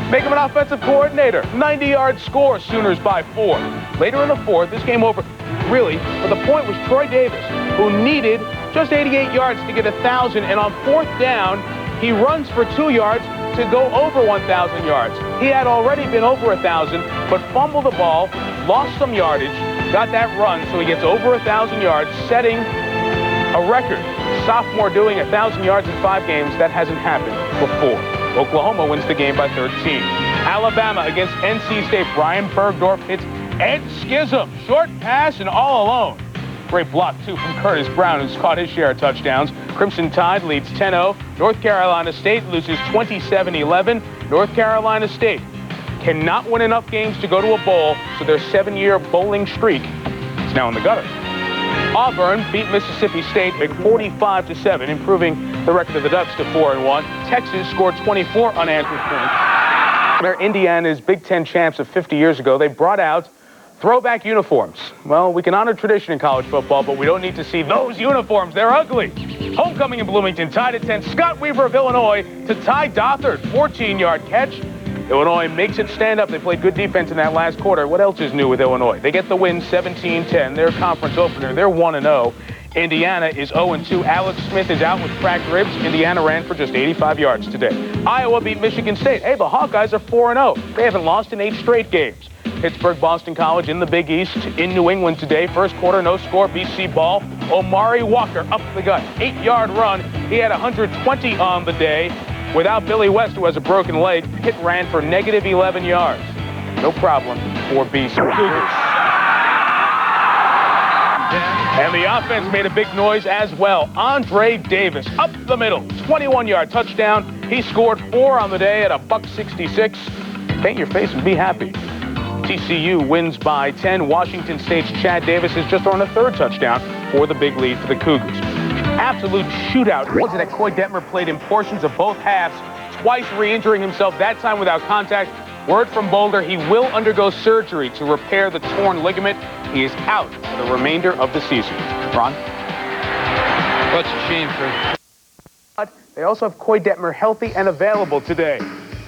Make him an offensive coordinator. 90-yard score, Sooners by 4. Later in the fourth, this game over, really, but the point was Troy Davis, who needed just 88 yards to get 1,000, and on fourth down, he runs for 2 yards to go over 1,000 yards. He had already been over 1,000, but fumbled the ball, lost some yardage, got that run, so he gets over 1,000 yards, setting a record. Sophomore doing 1,000 yards in 5 games, that hasn't happened before. Oklahoma wins the game by 13. Alabama against NC State. Brian Bergdorf hits Ed Schism. Short pass and all alone. Great block, too, from Curtis Brown, who's caught his share of touchdowns. Crimson Tide leads 10-0. North Carolina State loses 27-11. North Carolina State cannot win enough games to go to a bowl, so their 7-year bowling streak is now in the gutter. Auburn beat Mississippi State at 45-7, improving the record of the Ducks to 4-1. Texas scored 24 unanswered points. They're Indiana's Big Ten champs of 50 years ago. They brought out throwback uniforms. Well, we can honor tradition in college football, but we don't need to see those uniforms. They're ugly. Homecoming in Bloomington, tied at 10. Scott Weaver of Illinois to Ty Dothert, 14-yard catch. Illinois makes it stand up. They played good defense in that last quarter. What else is new with Illinois? They get the win 17-10. Their conference opener, they're 1-0. Indiana is 0-2. Alex Smith is out with cracked ribs. Indiana ran for just 85 yards today. Iowa beat Michigan State. Hey, the Hawkeyes are 4-0. They haven't lost in 8 straight games. Pittsburgh, Boston College in the Big East in New England today. First quarter, no score, BC ball. Omari Walker up the gut. 8-yard run. He had 120 on the day. Without Billy West, who has a broken leg, Pitt ran for negative 11 yards. No problem for BC Cougars. And the offense made a big noise as well. Andre Davis up the middle, 21-yard touchdown. He scored 4 on the day at $1.66. Paint your face and be happy. TCU wins by 10. Washington State's Chad Davis has just thrown a 3rd touchdown for the big lead for the Cougars. Absolute shootout. Was it that Coy Detmer played in portions of both halves, twice re-injuring himself, that time without contact. Word from Boulder, he will undergo surgery to repair the torn ligament. He is out for the remainder of the season. Ron? Well, it's a shame for... They also have Coy Detmer healthy and available today.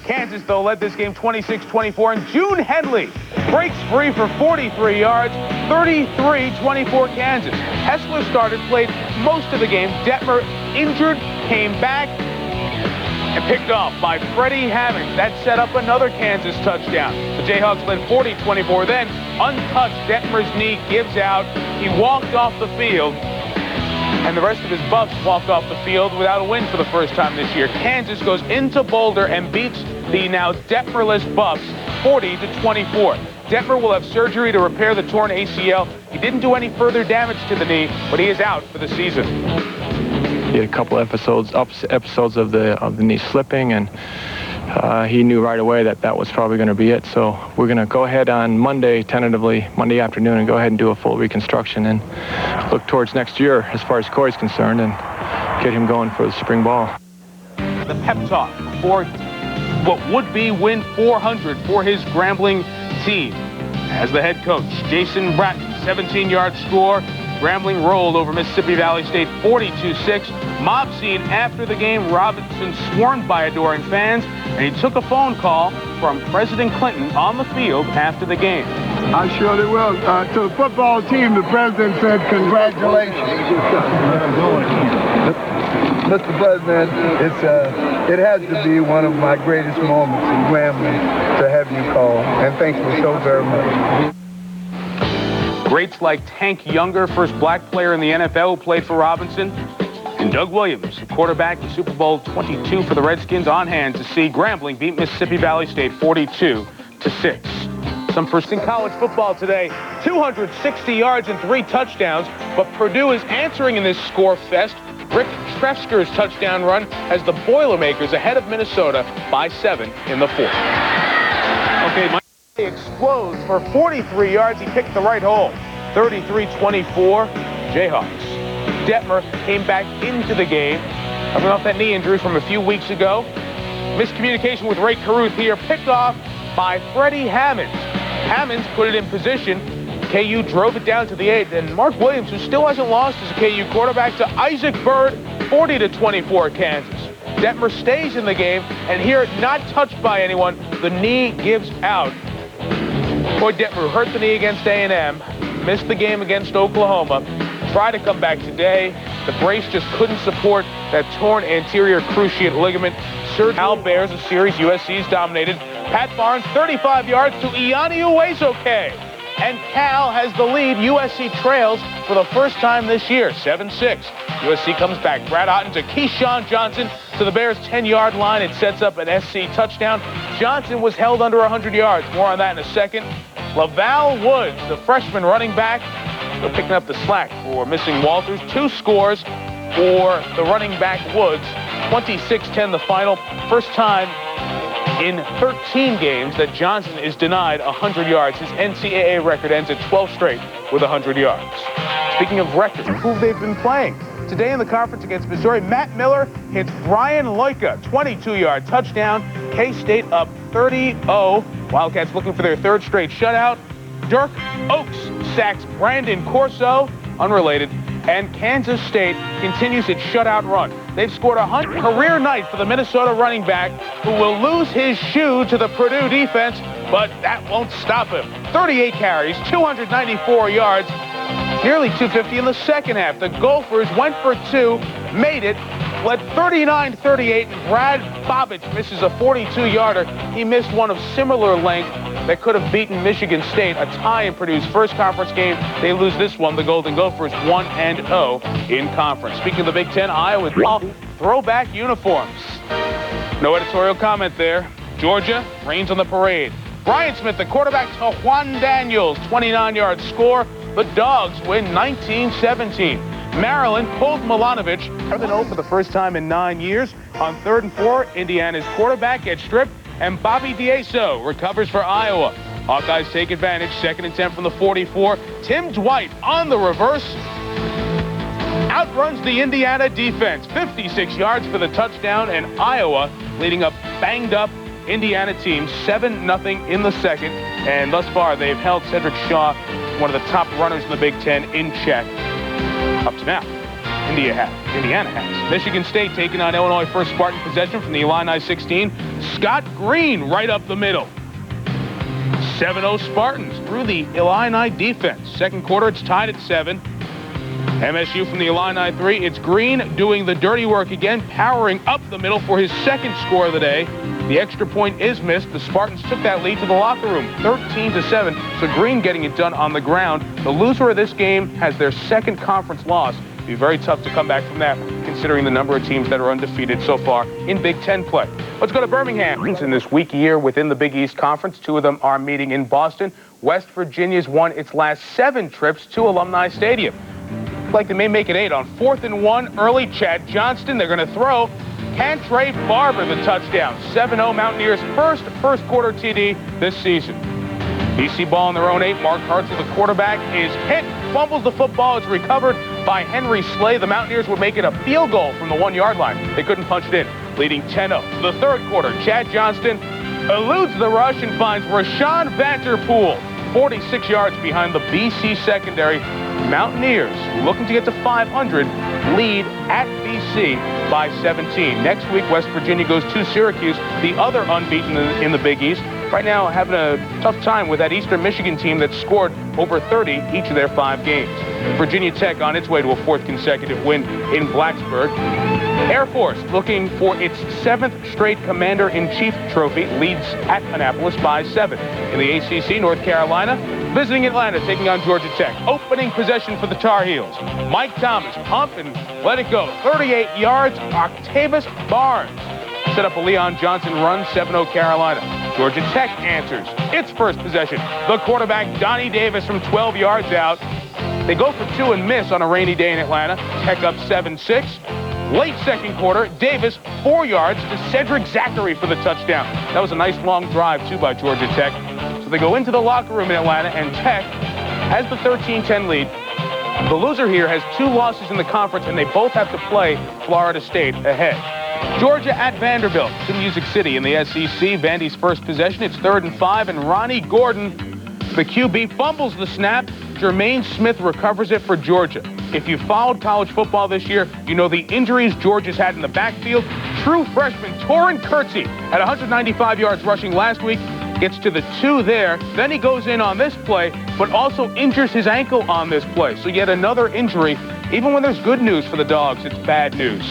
Kansas, though, led this game 26-24, and June Henley breaks free for 43 yards, 33-24 Kansas. Hessler started, played most of the game. Detmer injured, came back, and picked off by Freddie Hammonds. That set up another Kansas touchdown. The Jayhawks led 40-24. Then, untouched, Detmer's knee gives out. He walked off the field, and the rest of his Buffs walked off the field without a win for the first time this year. Kansas goes into Boulder and beats the now Detmerless Buffs 40-24. Detmer will have surgery to repair the torn ACL. He didn't do any further damage to the knee, but he is out for the season. He had a couple episodes of the knee slipping, and he knew right away that that was probably going to be it. So we're going to go ahead on Monday, tentatively, Monday afternoon, and go ahead and do a full reconstruction and look towards next year as far as Corey's concerned and get him going for the spring ball. The pep talk before what would be win 400 for his Grambling team. As the head coach, Jason Bratton, 17-yard score. Grambling rolled over Mississippi Valley State 42-6. Mob scene after the game. Robinson swarmed by adoring fans, and he took a phone call from President Clinton on the field after the game. I surely will. To the football team, the president said, congratulations. Mr. President, it has to be one of my greatest moments in Grambling to have you call, and thank you so very much. Greats like Tank Younger, first black player in the NFL who played for Robinson, and Doug Williams, quarterback in Super Bowl 22 for the Redskins, on hand to see Grambling beat Mississippi Valley State 42-6. Some first in college football today, 260 yards and 3 touchdowns, but Purdue is answering in this score fest. Rick Trefsker's touchdown run has the Boilermakers ahead of Minnesota by 7 in the 4th. Okay, Mike explodes for 43 yards. He picked the right hole. 33-24, Jayhawks. Detmer came back into the game, coming off that knee injury from a few weeks ago. Miscommunication with Ray Caruth here, picked off by Freddie Hammonds. Hammonds put it in position. KU drove it down to the 8, and Mark Williams, who still hasn't lost as a KU quarterback, to Isaac Bird, 40-24 Kansas. Detmer stays in the game, and here, not touched by anyone, the knee gives out. Boy, Detmer hurt the knee against A&M, missed the game against Oklahoma, tried to come back today. The brace just couldn't support that torn anterior cruciate ligament. Surgery. Cal bears a series USC's dominated. Pat Barnes, 35 yards to Iani Uwezoke. And Cal has the lead. USC trails for the first time this year, 7-6. USC comes back. Brad Otten to Keyshawn Johnson to the Bears' 10-yard line. It sets up an SC touchdown. Johnson was held under 100 yards. More on that in a second. Laval Woods, the freshman running back, still picking up the slack for missing Walters. 2 scores for the running back Woods. 26-10 the final. First time in 13 games that Johnson is denied 100 yards. His NCAA record ends at 12 straight with 100 yards. Speaking of records, who they've been playing. Today in the conference against Missouri, Matt Miller hits Brian Loika, 22-yard touchdown. K-State up 30-0. Wildcats looking for their 3rd straight shutout. Dirk Oaks sacks Brandon Corso, unrelated. And Kansas State continues its shutout run. They've scored a career night for the Minnesota running back, who will lose his shoe to the Purdue defense, but that won't stop him. 38 carries, 294 yards, nearly 250 in the second half. The Gophers went for 2, made it, led 39-38, and Brad Bobich misses a 42-yarder. He missed one of similar length that could have beaten Michigan State, a tie in Purdue's first conference game. They lose this one. The Golden Gophers 1-0 in conference. Speaking of the Big Ten, Iowa throwback uniforms. No editorial comment there. Georgia rains on the parade. Brian Smith, the quarterback, to Juan Daniels, 29-yard score. The Dogs win 19-17. Maryland pulled Milanovic, 7-0 for the first time in 9 years. On 3rd and 4, Indiana's quarterback gets stripped, and Bobby D'Aso recovers for Iowa. Hawkeyes take advantage, 2nd and 10 from the 44. Tim Dwight on the reverse outruns the Indiana defense, 56 yards for the touchdown, and Iowa leading a banged-up Indiana team, 7-0 in the second. And thus far, they've held Cedric Shaw, one of the top runners in the Big Ten, in check up to now. Indiana has. Michigan State taking on Illinois, first Spartan possession from the Illini 16. Scott Green right up the middle. 7-0 Spartans through the Illini defense. Second quarter, it's tied at 7. MSU from the Illini 3. It's Green doing the dirty work again, powering up the middle for his 2nd score of the day. The extra point is missed. The Spartans took that lead to the locker room, 13-7. So Green getting it done on the ground. The loser of this game has their 2nd conference loss. It'll be very tough to come back from that, considering the number of teams that are undefeated so far in Big Ten play. Let's go to Birmingham. In this weak year within the Big East Conference, 2 of them are meeting in Boston. West Virginia's won its last 7 trips to Alumni Stadium. Like they may make it 8 on 4th and 1. Early, Chad Johnston. They're going to throw. Cantre Barber the touchdown. 7-0 Mountaineers' first quarter TD this season. BC ball in their own 8. Mark Hartzell, the quarterback, is hit, fumbles the football. It's recovered by Henry Slay. The Mountaineers would make it a field goal from the 1-yard line. They couldn't punch it in, leading 10-0. The third quarter, Chad Johnston eludes the rush and finds Rashawn Vanterpool 46 yards behind the BC secondary. Mountaineers, looking to get to 500, lead at BC by 17. Next week, West Virginia goes to Syracuse, the other unbeaten in the Big East. Right now, having a tough time with that Eastern Michigan team that scored over 30 each of their 5 games. Virginia Tech on its way to a 4th consecutive win in Blacksburg. Air Force looking for its 7th straight Commander-in-Chief trophy, leads at Annapolis by 7. In the ACC, North Carolina visiting Atlanta, taking on Georgia Tech. Opening possession for the Tar Heels. Mike Thomas, pump and let it go. 38 yards, Octavius Barnes set up a Leon Johnson run, 7-0 Carolina. Georgia Tech answers its first possession. The quarterback, Donnie Davis, from 12 yards out. They go for 2 and miss on a rainy day in Atlanta. Tech up 7-6. Late second quarter, Davis 4 yards to Cedric Zachary for the touchdown. That was a nice long drive, too, by Georgia Tech. So they go into the locker room in Atlanta, and Tech has the 13-10 lead. The loser here has 2 losses in the conference, and they both have to play Florida State ahead. Georgia at Vanderbilt to Music City in the SEC. Vandy's first possession. It's 3rd and 5, and Ronnie Gordon, the QB, fumbles the snap. Jermaine Smith recovers it for Georgia. If you followed college football this year, you know the injuries Georgia's had in the backfield. True freshman Torin Kurtzy at 195 yards rushing last week. Gets to the 2 there. Then he goes in on this play, but also injures his ankle on this play. So yet another injury. Even when there's good news for the Dogs, it's bad news.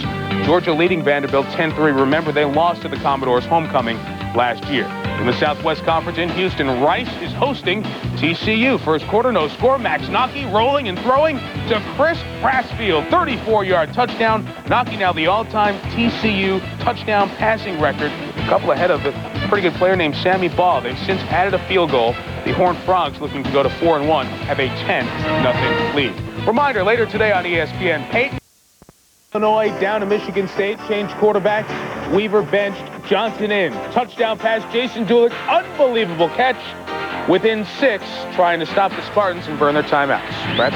Georgia leading Vanderbilt 10-3. Remember, they lost to the Commodores homecoming last year. In the Southwest Conference in Houston, Rice is hosting TCU. First quarter, no score. Max Nocky rolling and throwing to Chris Brassfield. 34-yard touchdown. Nocky now the all-time TCU touchdown passing record. A couple ahead of a pretty good player named Sammy Ball. They've since added a field goal. The Horned Frogs, looking to go to 4-1, have a 10-0 lead. Reminder, later today on ESPN, Peyton, Illinois down to Michigan State, changed quarterback. Weaver benched, Johnson in. Touchdown pass, Jason Dulick, unbelievable catch. Within 6, trying to stop the Spartans and burn their timeouts. Brett?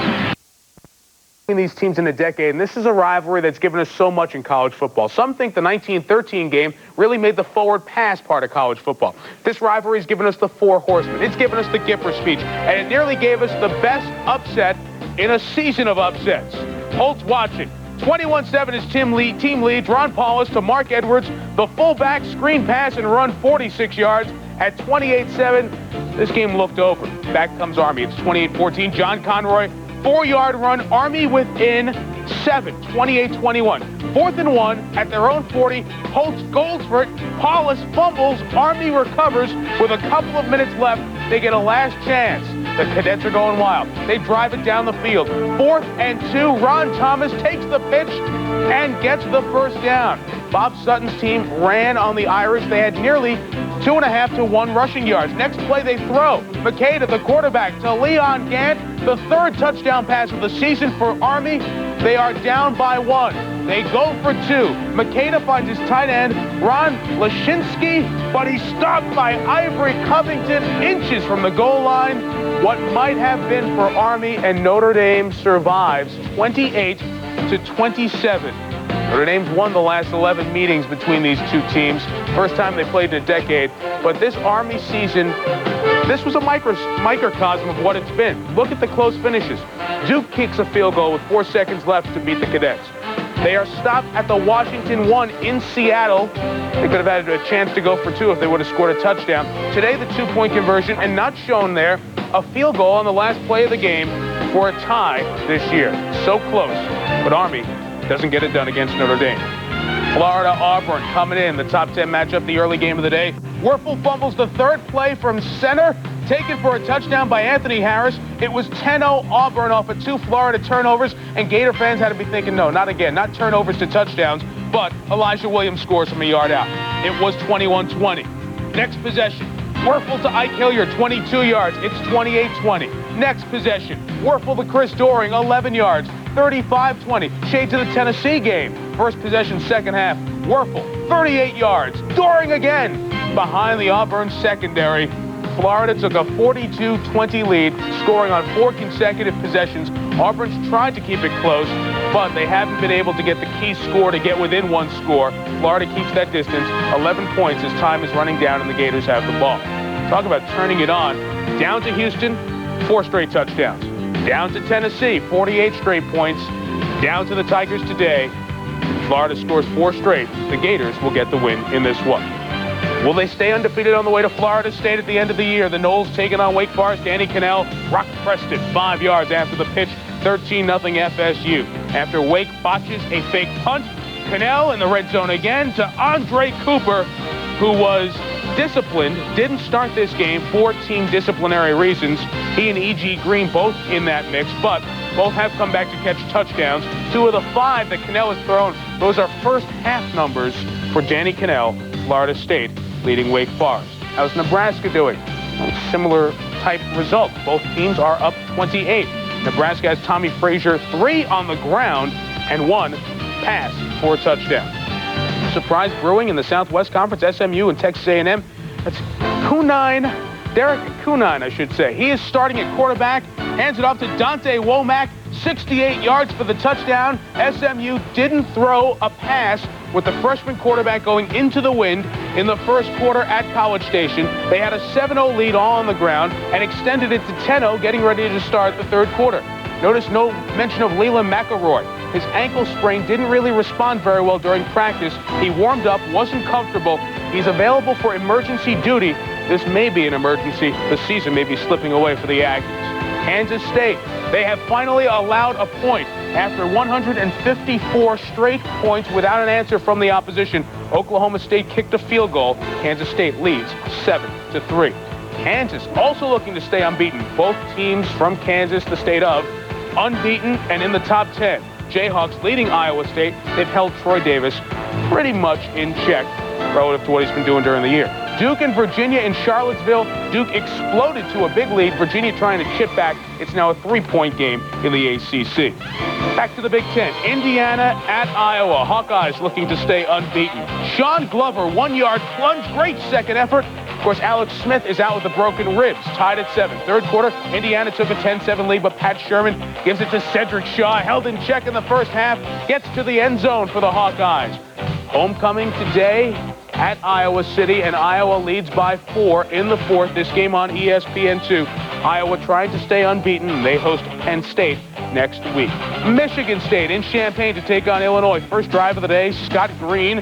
These teams in a decade, and this is a rivalry that's given us so much in college football. Some think the 1913 game really made the forward pass part of college football. This rivalry has given us the 4 horsemen. It's given us the Gipper speech, and it nearly gave us the best upset in a season of upsets. Holtz watching. 21-7 is team lead. Ron Paulus to Mark Edwards. The fullback screen pass and run 46 yards. At 28-7, this game looked over. Back comes Army. It's 28-14. John Conroy, 4-yard run. Army within 7. 28-21. 4th and 1 at their own 40. Holtz goes for it. Paulus fumbles. Army recovers with a couple of minutes left. They get a last chance. The Cadets are going wild. They drive it down the field. 4th and 2. Ron Thomas takes the pitch and gets the first down. Bob Sutton's team ran on the Irish. They had nearly 2.5 to 1 rushing yards. Next play, they throw. McKay, the quarterback, to Leon Gant. The 3rd touchdown pass of the season for Army. They are down by 1. They go for 2. Makeda finds his tight end, Ron Lashinsky, but he's stopped by Ivory Covington inches from the goal line. What might have been for Army, and Notre Dame survives 28-27. Notre Dame's won the last 11 meetings between these two teams. First time they played in a decade. But this Army season, this was a microcosm of what it's been. Look at the close finishes. Duke kicks a field goal with 4 seconds left to beat the Cadets. They are stopped at the Washington 1 in Seattle. They could have had a chance to go for 2 if they would have scored a touchdown. Today, the 2-point conversion, and not shown there, a field goal on the last play of the game for a tie this year. So close, but Army doesn't get it done against Notre Dame. Florida-Auburn coming in, the top 10 matchup, the early game of the day. Werfel fumbles the 3rd play from center, taken for a touchdown by Anthony Harris. It was 10-0 Auburn off of 2 Florida turnovers, and Gator fans had to be thinking, no, not again, not turnovers to touchdowns, but Elijah Williams scores from a yard out. It was 21-20. Next possession, Werfel to Ike Hilliard, 22 yards. It's 28-20. Next possession, Werfel to Chris Doring, 11 yards. 35-20. Shade to the Tennessee game. First possession, second half. Werfel, 38 yards. Doring again behind the Auburn secondary. Florida took a 42-20 lead, scoring on 4 consecutive possessions. Auburn's tried to keep it close, but they haven't been able to get the key score to get within 1 score. Florida keeps that distance, 11 points as time is running down and the Gators have the ball. Talk about turning it on. Down to Houston, 4 straight touchdowns. Down to Tennessee, 48 straight points. Down to the Tigers today. Florida scores 4 straight. The Gators will get the win in this one. Will they stay undefeated on the way to Florida State at the end of the year? The Noles taking on Wake Forest. Danny Cannell rock Preston 5 yards after the pitch. 13-0 FSU. After Wake botches a fake punt, Cannell in the red zone again to Andre Cooper, who was disciplined, didn't start this game for team disciplinary reasons. He and E.G. Green both in that mix, but both have come back to catch touchdowns. 2 of the 5 that Cannell has thrown, those are first half numbers for Danny Cannell, Florida State, leading Wake Forest. How's Nebraska doing? Similar type result. Both teams are up 28. Nebraska has Tommy Frazier 3 on the ground and 1 pass for a touchdown. Surprise brewing in the Southwest Conference, SMU and Texas A&M. That's Derek Kunine, I should say. He is starting at quarterback, hands it off to Dante Womack, 68 yards for the touchdown. SMU didn't throw a pass with the freshman quarterback going into the wind in the first quarter at College Station. They had a 7-0 lead all on the ground and extended it to 10-0, getting ready to start the third quarter. Notice no mention of Leland McElroy. His ankle sprain didn't really respond very well during practice. He warmed up, wasn't comfortable. He's available for emergency duty. This may be an emergency. The season may be slipping away for the Aggies. Kansas State, they have finally allowed a point. After 154 straight points without an answer from the opposition, Oklahoma State kicked a field goal. Kansas State leads 7-3. Kansas also looking to stay unbeaten. Both teams from Kansas, the state of, unbeaten and in the top 10. Jayhawks leading Iowa State. They've held Troy Davis pretty much in check relative to what he's been doing during the year. Duke and Virginia in Charlottesville. Duke exploded to a big lead. Virginia trying to chip back. It's now a 3-point game in the ACC. Back to the Big Ten. Indiana at Iowa. Hawkeyes looking to stay unbeaten. Sean Glover, 1-yard plunge. Great second effort. Of course, Alex Smith is out with a broken ribs. Tied at 7. Third quarter, Indiana took a 10-7 lead, but Pat Sherman gives it to Cedric Shaw. Held in check in the first half. Gets to the end zone for the Hawkeyes. Homecoming today at Iowa City, and Iowa leads by 4 in the fourth. This game on ESPN2. Iowa trying to stay unbeaten, and they host Penn State next week. Michigan State in Champaign to take on Illinois. First drive of the day, Scott Green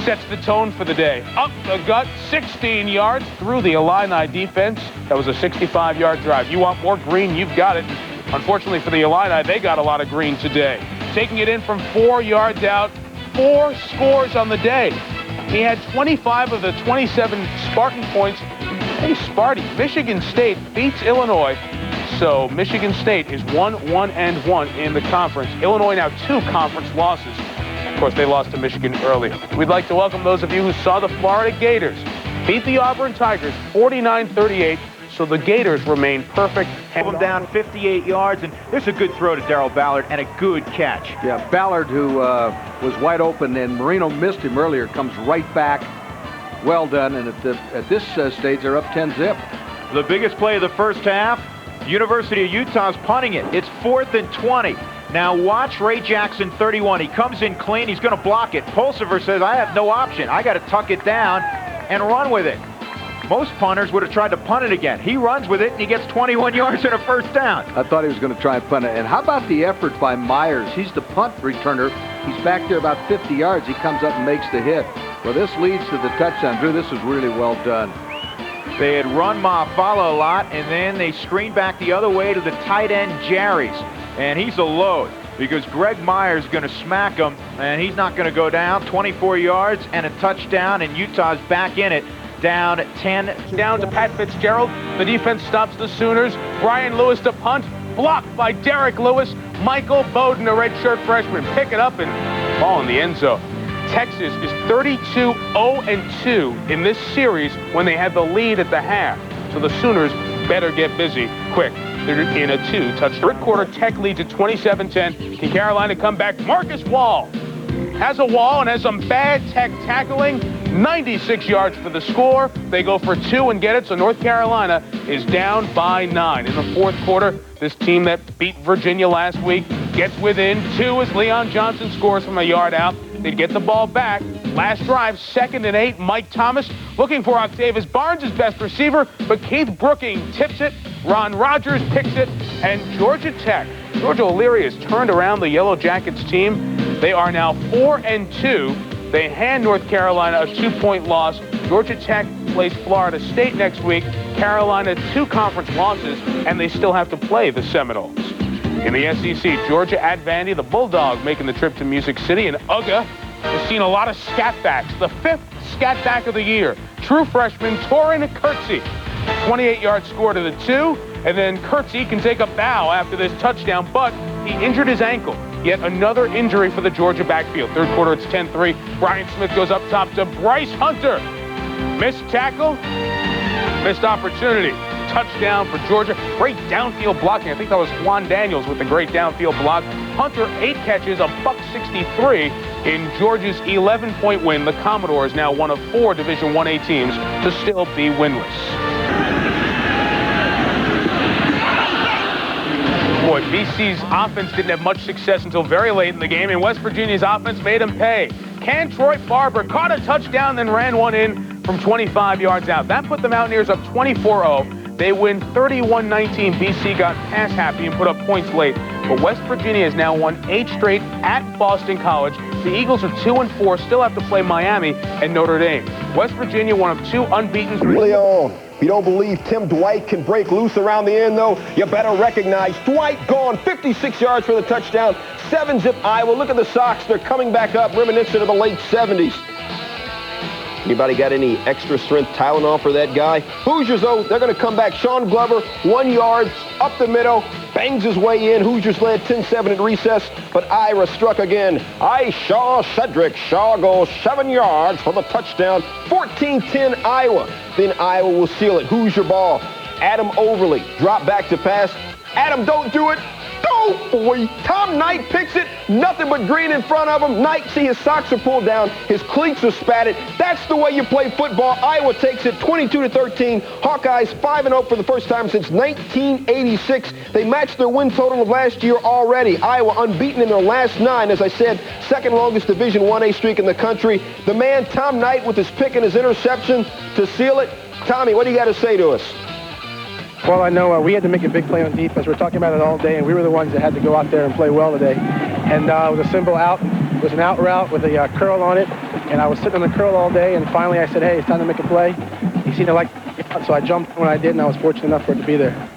sets the tone for the day. Up the gut, 16 yards through the Illini defense. That was a 65-yard drive. You want more green, you've got it. Unfortunately for the Illini, they got a lot of green today. Taking it in from 4 yards out, 4 scores on the day. He had 25 of the 27 Spartan points. Hey, Sparty, Michigan State beats Illinois. So Michigan State is 1-1-1 in the conference. Illinois now 2 conference losses. Of course, they lost to Michigan earlier. We'd like to welcome those of you who saw the Florida Gators beat the Auburn Tigers 49-38. So the Gators remain perfect. Held them down 58 yards, and there's a good throw to Darrell Ballard and a good catch. Yeah, Ballard, who was wide open, and Marino missed him earlier, comes right back. Well done, and at this stage, they're up 10-zip. The biggest play of the first half, University of Utah's punting it. It's 4th and 20. Now watch Ray Jackson, 31. He comes in clean. He's going to block it. Pulsiver says, I have no option. I got to tuck it down and run with it. Most punters would have tried to punt it again. He runs with it, and he gets 21 yards and a first down. I thought he was going to try and punt it. And how about the effort by Myers? He's the punt returner. He's back there about 50 yards. He comes up and makes the hit. Well, this leads to the touchdown. Drew, this was really well done. They had run Maafala a lot, and then they screened back the other way to the tight end, Jarries. And he's a load because Greg Myers is going to smack him, and he's not going to go down. 24 yards and a touchdown, and Utah's back in it. Down 10. Down to Pat Fitzgerald. The defense stops the Sooners. Brian Lewis to punt. Blocked by Derek Lewis. Michael Bowden, a redshirt freshman. Pick it up and ball in the end zone. Texas is 32-0-2 in this series when they had the lead at the half. So the Sooners better get busy quick. They're in a 2-touchdown. Third quarter, Tech leads at 27-10. Can Carolina come back? Marcus Wall has a wall and has some bad tackling. 96 yards for the score. They go for 2 and get it, so North Carolina is down by 9. In the fourth quarter, this team that beat Virginia last week gets within 2 as Leon Johnson scores from a yard out. They'd get the ball back. Last drive, 2nd and 8. Mike Thomas looking for Octavius Barnes, his best receiver, but Keith Brooking tips it. Ron Rogers picks it, and Georgia Tech. Georgia O'Leary has turned around the Yellow Jackets team. They are now 4-2. They hand North Carolina a 2-point loss. Georgia Tech plays Florida State next week. Carolina 2 conference losses, and they still have to play the Seminoles. In the SEC, Georgia at Vandy, the Bulldogs making the trip to Music City, and UGA has seen a lot of scat backs. The 5th scat back of the year. True freshman Torin Kurtzy, 28-yard score to the 2, and then Kurtzy can take a bow after this touchdown, but he injured his ankle. Yet another injury for the Georgia backfield. Third quarter, it's 10-3. Brian Smith goes up top to Bryce Hunter. Missed tackle, missed opportunity. Touchdown for Georgia. Great downfield blocking. I think that was Juan Daniels with the great downfield block. Hunter, 8 catches, $163 in Georgia's 11-point win. The Commodores now one of 4 Division I-A teams to still be winless. Boy, BC's offense didn't have much success until very late in the game, and West Virginia's offense made them pay. Cantroy Barber caught a touchdown, then ran one in from 25 yards out. That put the Mountaineers up 24-0. They win 31-19. BC got pass happy and put up points late. But West Virginia has now won 8 straight at Boston College. The Eagles are 2-4, still have to play Miami and Notre Dame. West Virginia, one of 2 unbeaten. Leon. If you don't believe Tim Dwight can break loose around the end, though, you better recognize Dwight gone 56 yards for the touchdown. 7-zip Iowa. Look at the Sox. They're coming back up, reminiscent of the late 70s. Anybody got any extra strength Tylenol for that guy? Hoosiers, though, they're going to come back. Sean Glover, 1 yard, up the middle, bangs his way in. Hoosiers led 10-7 at recess, but Ira struck again. Cedric Shaw goes 7 yards for the touchdown. 14-10 Iowa. Then Iowa will seal it. Hoosier ball. Adam Overly, drop back to pass. Adam, don't do it. Oh, boy. Tom Knight picks it. Nothing but green in front of him. Knight, see his socks are pulled down. His cleats are spatted. That's the way you play football. Iowa takes it 22-13. Hawkeyes 5-0 for the first time since 1986. They matched their win total of last year already. Iowa unbeaten in their last 9. As I said, second longest Division I-A streak in the country. The man, Tom Knight, with his pick and his interception to seal it. Tommy, what do you got to say to us? Well, I know we had to make a big play on defense. We're talking about it all day, and we were the ones that had to go out there and play well today. And it was a simple out. It was an out route with a curl on it, and I was sitting on the curl all day, and finally I said, hey, it's time to make a play. He seemed to like it, so I jumped when I did, and I was fortunate enough for it to be there.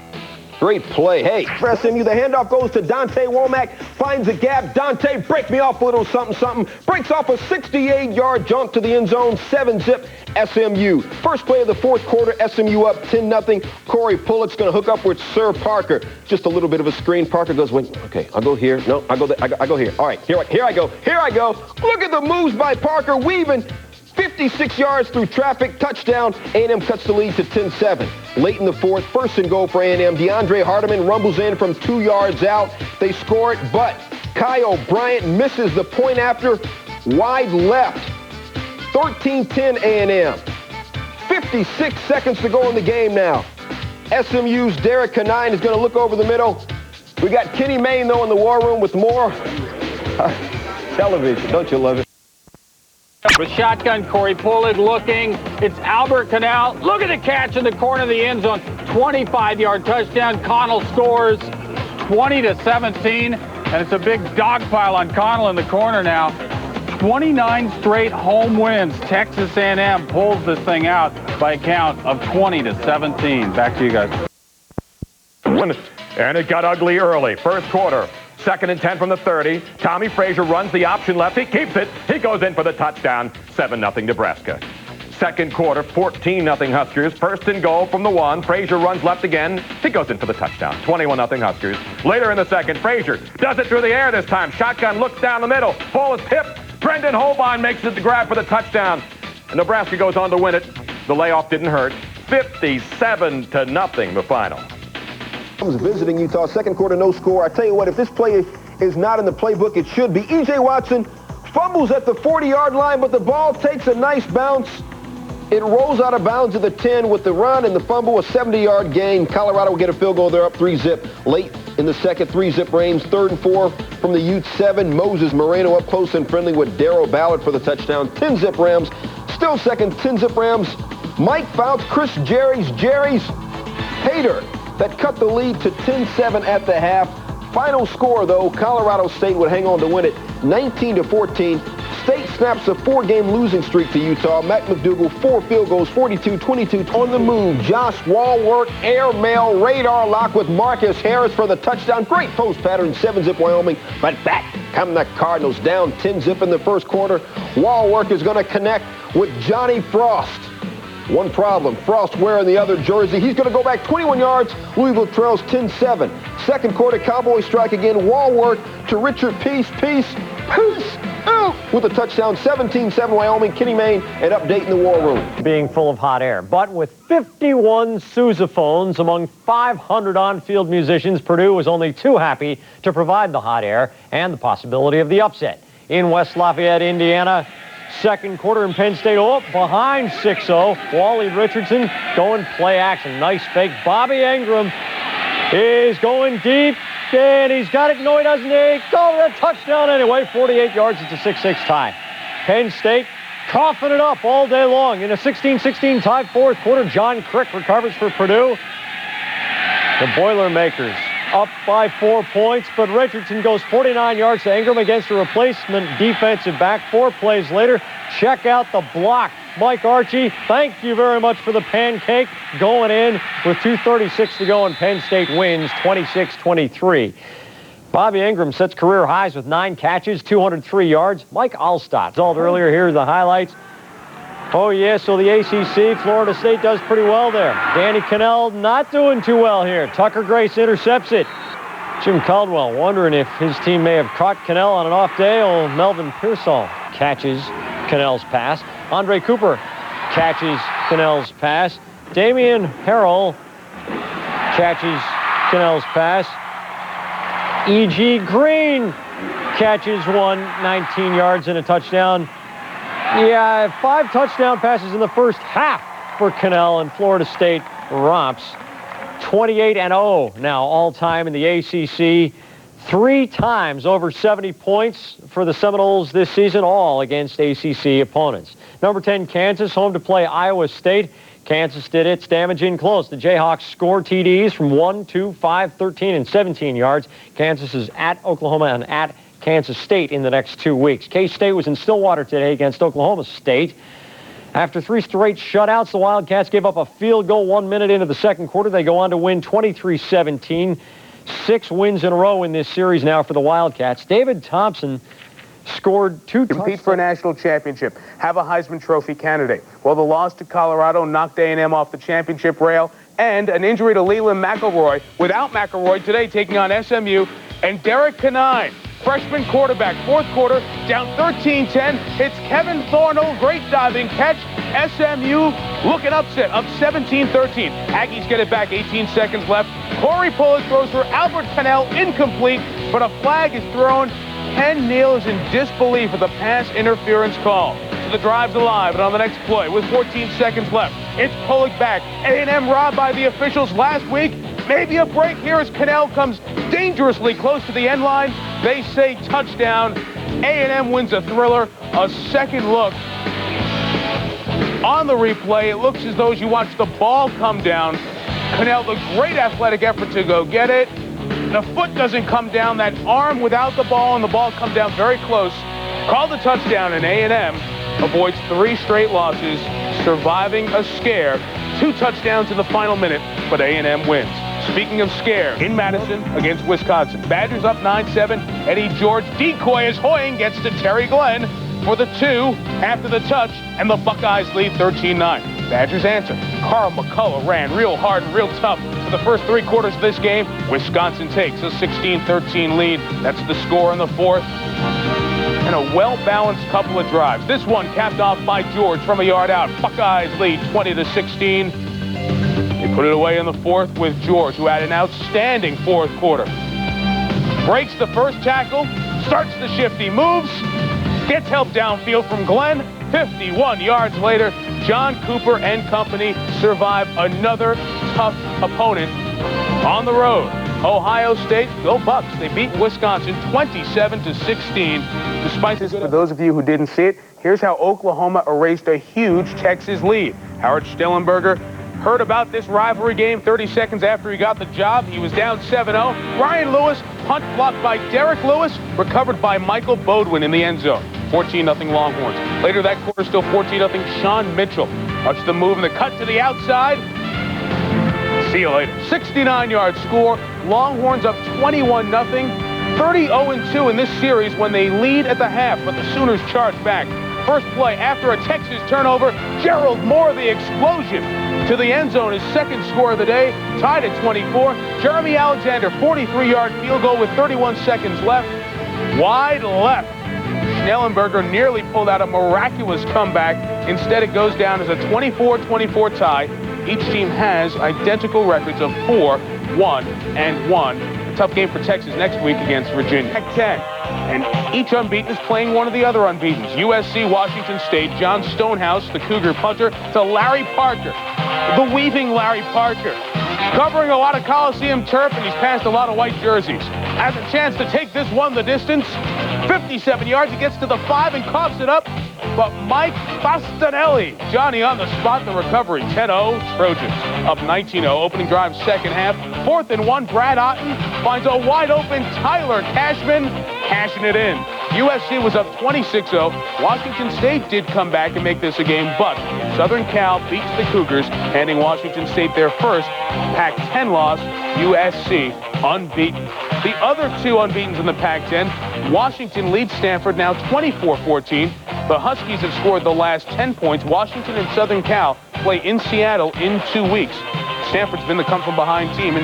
Great play. Hey, for SMU, the handoff goes to Dante Womack, finds a gap. Dante, break me off a little something. Breaks off a 68-yard jump to the end zone, 7-zip SMU. First play of the fourth quarter, SMU up 10-0. Corey Pullett's going to hook up with Sir Parker. Just a little bit of a screen. Parker goes, wait, okay, I'll go here. No, I'll go there. I go here. All right, here I go. Look at the moves by Parker, weaving. 56 yards through traffic, touchdown. A&M cuts the lead to 10-7. Late in the fourth, 1st and goal for A&M. DeAndre Hardiman rumbles in from 2 yards out. They score it, but Kyle Bryant misses the point after, wide left. 13-10 A&M. 56 seconds to go in the game now. SMU's Derek Kanine is going to look over the middle. We got Kenny Mayne, though, in the war room with more television. Don't you love it? With shotgun, Corey Pullett looking. It's Albert Canal. Look at the catch in the corner of the end zone. 25-yard touchdown. Connell scores 20-17. And it's a big dog pile on Connell in the corner now. 29 straight home wins. Texas A&M pulls this thing out by a count of 20-17. Back to you guys. And it got ugly early. First quarter. 2nd and 10 from the 30. Tommy Frazier runs the option left. He keeps it. He goes in for the touchdown. 7-0 Nebraska. Second quarter, 14-0 Huskers. 1st and goal from the 1. Frazier runs left again. He goes in for the touchdown. 21-0 Huskers. Later in the second, Frazier does it through the air this time. Shotgun looks down the middle. Ball is tipped. Brendan Holbein makes it the grab for the touchdown. And Nebraska goes on to win it. The layoff didn't hurt. 57-0 the final. I was visiting Utah, second quarter, no score. I tell you what, if this play is not in the playbook, it should be. E.J. Watson Fumbles at the 40-yard line, but the ball takes a nice bounce. It rolls out of bounds at the 10 with the run and the fumble, a 70-yard gain. Colorado will get a field goal. They're up 3-zip. Late in the second, 3-zip Rains. 3rd and 4 from the Utes 7. Moses Moreno up close and friendly with Darryl Ballard for the touchdown. 10-zip Rams. Still second, 10-zip Rams. Mike Fouts, Chris Jerry's Hader that cut the lead to 10-7 at the half. Final score, though, Colorado State would hang on to win it 19-14. State snaps a 4-game losing streak to Utah. Matt McDougal, 4 field goals, 42-22. On the move, Josh Wallwork, airmail, radar lock with Marcus Harris for the touchdown. Great post pattern, 7-zip Wyoming. But back come the Cardinals, down 10-zip in the first quarter. Wallwork is going to connect with Johnny Frost. One problem, Frost wearing the other jersey. He's going to go back 21 yards. Louisville trails 10-7. Second quarter, Cowboys strike again. Wallwork to Richard Peace. With a touchdown, 17-7 Wyoming. Kenny Mayne, an update in the war room. Being full of hot air, but with 51 sousaphones among 500 on-field musicians, Purdue was only too happy to provide the hot air and the possibility of the upset. In West Lafayette, Indiana, second quarter in Penn State, behind 6-0. Wally Richardson going play action. Nice fake. Bobby Ingram is going deep, and he's got it. No, he doesn't. He called it a touchdown anyway. 48 yards. It's a 6-6 tie. Penn State coughing it up all day long. In a 16-16 tie, fourth quarter, John Crick recovers for Purdue. The Boilermakers up by 4 points, but Richardson goes 49 yards to Ingram against a replacement defensive back. 4 plays later, check out the block. Mike Archie, thank you very much for the pancake. Going in with 2:36 to go, and Penn State wins 26-23. Bobby Ingram sets career highs with 9 catches, 203 yards. Mike Alstott called earlier. Here are the highlights. Oh, yeah, so the ACC, Florida State does pretty well there. Danny Cannell not doing too well here. Tucker Grace intercepts it. Jim Caldwell wondering if his team may have caught Cannell on an off day. Old Melvin Pearsall catches Cannell's pass. Andre Cooper catches Cannell's pass. Damian Harrell catches Cannell's pass. E.G. Green catches one, 19 yards and a touchdown. Yeah, 5 touchdown passes in the first half for Cannell, and Florida State romps. 28-0 now all-time in the ACC. 3 times over 70 points for the Seminoles this season, all against ACC opponents. Number 10, Kansas, home to play Iowa State. Kansas did its damage in close. The Jayhawks score TDs from 1, 2, 5, 13, and 17 yards. Kansas is at Oklahoma and at Kansas State in the next 2 weeks. K-State was in Stillwater today against Oklahoma State. After 3 straight shutouts, the Wildcats gave up a field goal 1 minute into the second quarter. They go on to win 23-17. 6 wins in a row in this series now for the Wildcats. David Thompson scored 2 Compete for a national championship. Have a Heisman Trophy candidate. Well, the loss to Colorado knocked A&M off the championship rail, and an injury to Leland McElroy. Without McElroy today taking on SMU, and Derek Kanine, freshman quarterback, fourth quarter, down 13-10. It's Kevin Thornhill, great diving catch. SMU looking upset, up 17-13. Aggies get it back, 18 seconds left. Corey Pullis throws for Albert Cannell, incomplete, but a flag is thrown. Ken Neal is in disbelief of the pass interference call. So the drive's alive, and on the next play, with 14 seconds left, it's Pullick back. A&M robbed by the officials last week. Maybe a break here as Cannell comes dangerously close to the end line. They say touchdown. A&M wins a thriller. A second look. On the replay, it looks as though as you watch the ball come down, Cannell, the great athletic effort to go get it. The foot doesn't come down. That arm without the ball, and the ball comes down very close. Called a touchdown, and A&M avoids 3 straight losses, surviving a scare. 2 touchdowns in the final minute, but A&M wins. Speaking of scare, in Madison against Wisconsin, Badgers up 9-7. Eddie George decoy as Hoying gets to Terry Glenn for the 2 after the touch, and the Buckeyes lead 13-9. Badgers answer. Carl McCullough ran real hard and real tough for the first 3 quarters of this game. Wisconsin takes a 16-13 lead. That's the score in the fourth. And a well-balanced couple of drives. This one capped off by George from a yard out. Buckeyes lead 20-16. They put it away in the fourth with George, who had an outstanding fourth quarter. Breaks the first tackle, starts the shifty moves, Gets help downfield from Glenn. 51 yards later, John Cooper and company survive another tough opponent on the road. Ohio State, go Bucks. They beat Wisconsin 27-16. Despite this, for those of you who didn't see it, here's how Oklahoma erased a huge Texas lead. Howard Stellenberger heard about this rivalry game 30 seconds after he got the job. He was down 7-0. Ryan Lewis, punt blocked by Derek Lewis, recovered by Michael Bodwin in the end zone. 14-0 Longhorns. Later that quarter, still 14-0. Sean Mitchell. Watch the move and the cut to the outside. See you later. 69-yard score. Longhorns up 21-0. 30-0-2 in this series when they lead at the half, but the Sooners charge back. First play after a Texas turnover, Gerald Moore, the explosion to the end zone, his second score of the day, tied at 24. Jeremy Alexander, 43-yard field goal with 31 seconds left. Wide left. Schnellenberger nearly pulled out a miraculous comeback. Instead, it goes down as a 24-24 tie. Each team has identical records of 4-1-1. A tough game for Texas next week against Virginia. Pac-10. And each unbeaten is playing one of the other unbeatens. USC, Washington State, John Stonehouse, the Cougar punter, to Larry Parker, the weaving Larry Parker. Covering a lot of Coliseum turf, and he's passed a lot of white jerseys. Has a chance to take this one the distance. 57 yards, he gets to the 5 and coughs it up. But Mike Bastanelli, Johnny on the spot, the recovery. 10-0, Trojans up 19-0. Opening drive, second half. 4th and 1, Brad Otten finds a wide open Tyler Cashman, cashing it in. USC was up 26-0. Washington State did come back and make this a game, but Southern Cal beats the Cougars, handing Washington State their first Pac-10 loss. USC unbeaten. The other two unbeatens in the Pac-10, Washington leads Stanford now 24-14. The Huskies have scored the last 10 points. Washington and Southern Cal play in Seattle in 2 weeks. Stanford's been the come-from-behind team in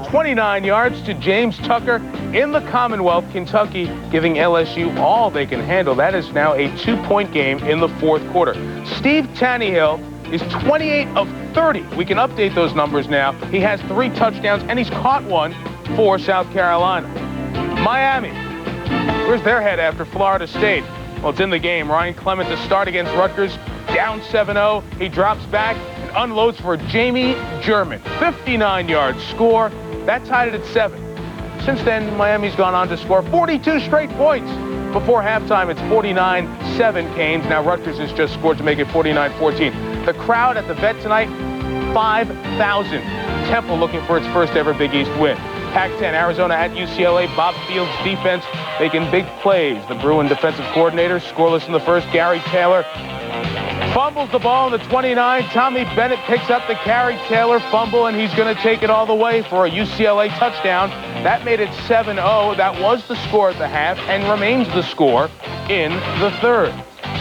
29 yards to James Tucker in the Commonwealth, Kentucky, giving LSU all they can handle. That is now a 2-point game in the fourth quarter. Steve Tannehill is 28 of 30. We can update those numbers now. He has 3 touchdowns, and he's caught one for South Carolina. Miami, where's their head after Florida State? Well, it's in the game. Ryan Clement to start against Rutgers, down 7-0. He drops back and unloads for Jamie German. 59-yard score. That tied it at 7. Since then, Miami's gone on to score 42 straight points. Before halftime, it's 49-7 Canes. Now Rutgers has just scored to make it 49-14. The crowd at the Vet tonight, 5,000. Temple looking for its first ever Big East win. Pac-10, Arizona at UCLA. Bob Fields' defense making big plays. The Bruin defensive coordinator, scoreless in the first. Gary Taylor fumbles the ball in the 29. Tommy Bennett picks up the carry. Taylor fumble, and he's going to take it all the way for a UCLA touchdown. That made it 7-0. That was the score at the half and remains the score in the third.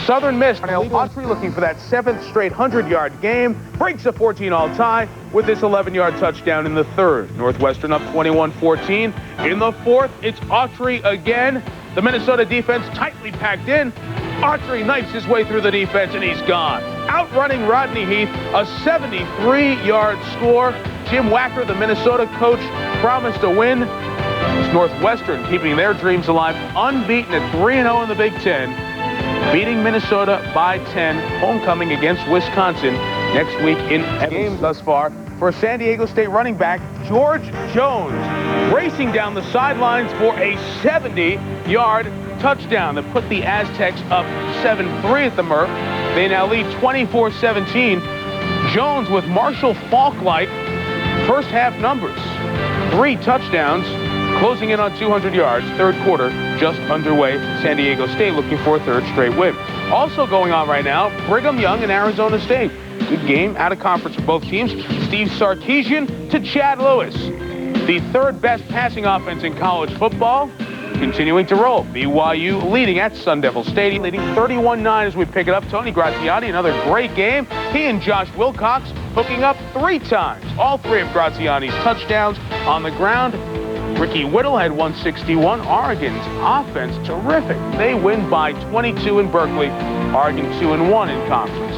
Southern Miss, Autry looking for that 7th straight 100-yard game, breaks a 14-all tie with this 11-yard touchdown in the third. Northwestern up 21-14. In the fourth, it's Autry again. The Minnesota defense tightly packed in. Autry knifes his way through the defense, and he's gone. Outrunning Rodney Heath, a 73-yard score. Jim Wacker, the Minnesota coach, promised a win. It's Northwestern keeping their dreams alive, unbeaten at 3-0 in the Big Ten. Beating Minnesota by 10, homecoming against Wisconsin next week in games thus far. For San Diego State running back George Jones, racing down the sidelines for a 70-yard touchdown that put the Aztecs up 7-3 at the Murph. They now lead 24-17. Jones with Marshall Faulk-like first half numbers. 3 touchdowns. Closing in on 200 yards, third quarter just underway. San Diego State looking for a third straight win. Also going on right now, Brigham Young and Arizona State. Good game out of conference for both teams. Steve Sarkisian to Chad Lewis. The third best passing offense in college football, continuing to roll. BYU leading at Sun Devil Stadium, leading 31-9 as we pick it up. Tony Graziani, another great game. He and Josh Wilcox hooking up 3 times. All 3 of Graziani's touchdowns on the ground. Ricky Whittle had 161. Oregon's offense, terrific. They win by 22 in Berkeley. Oregon 2-1 in conference.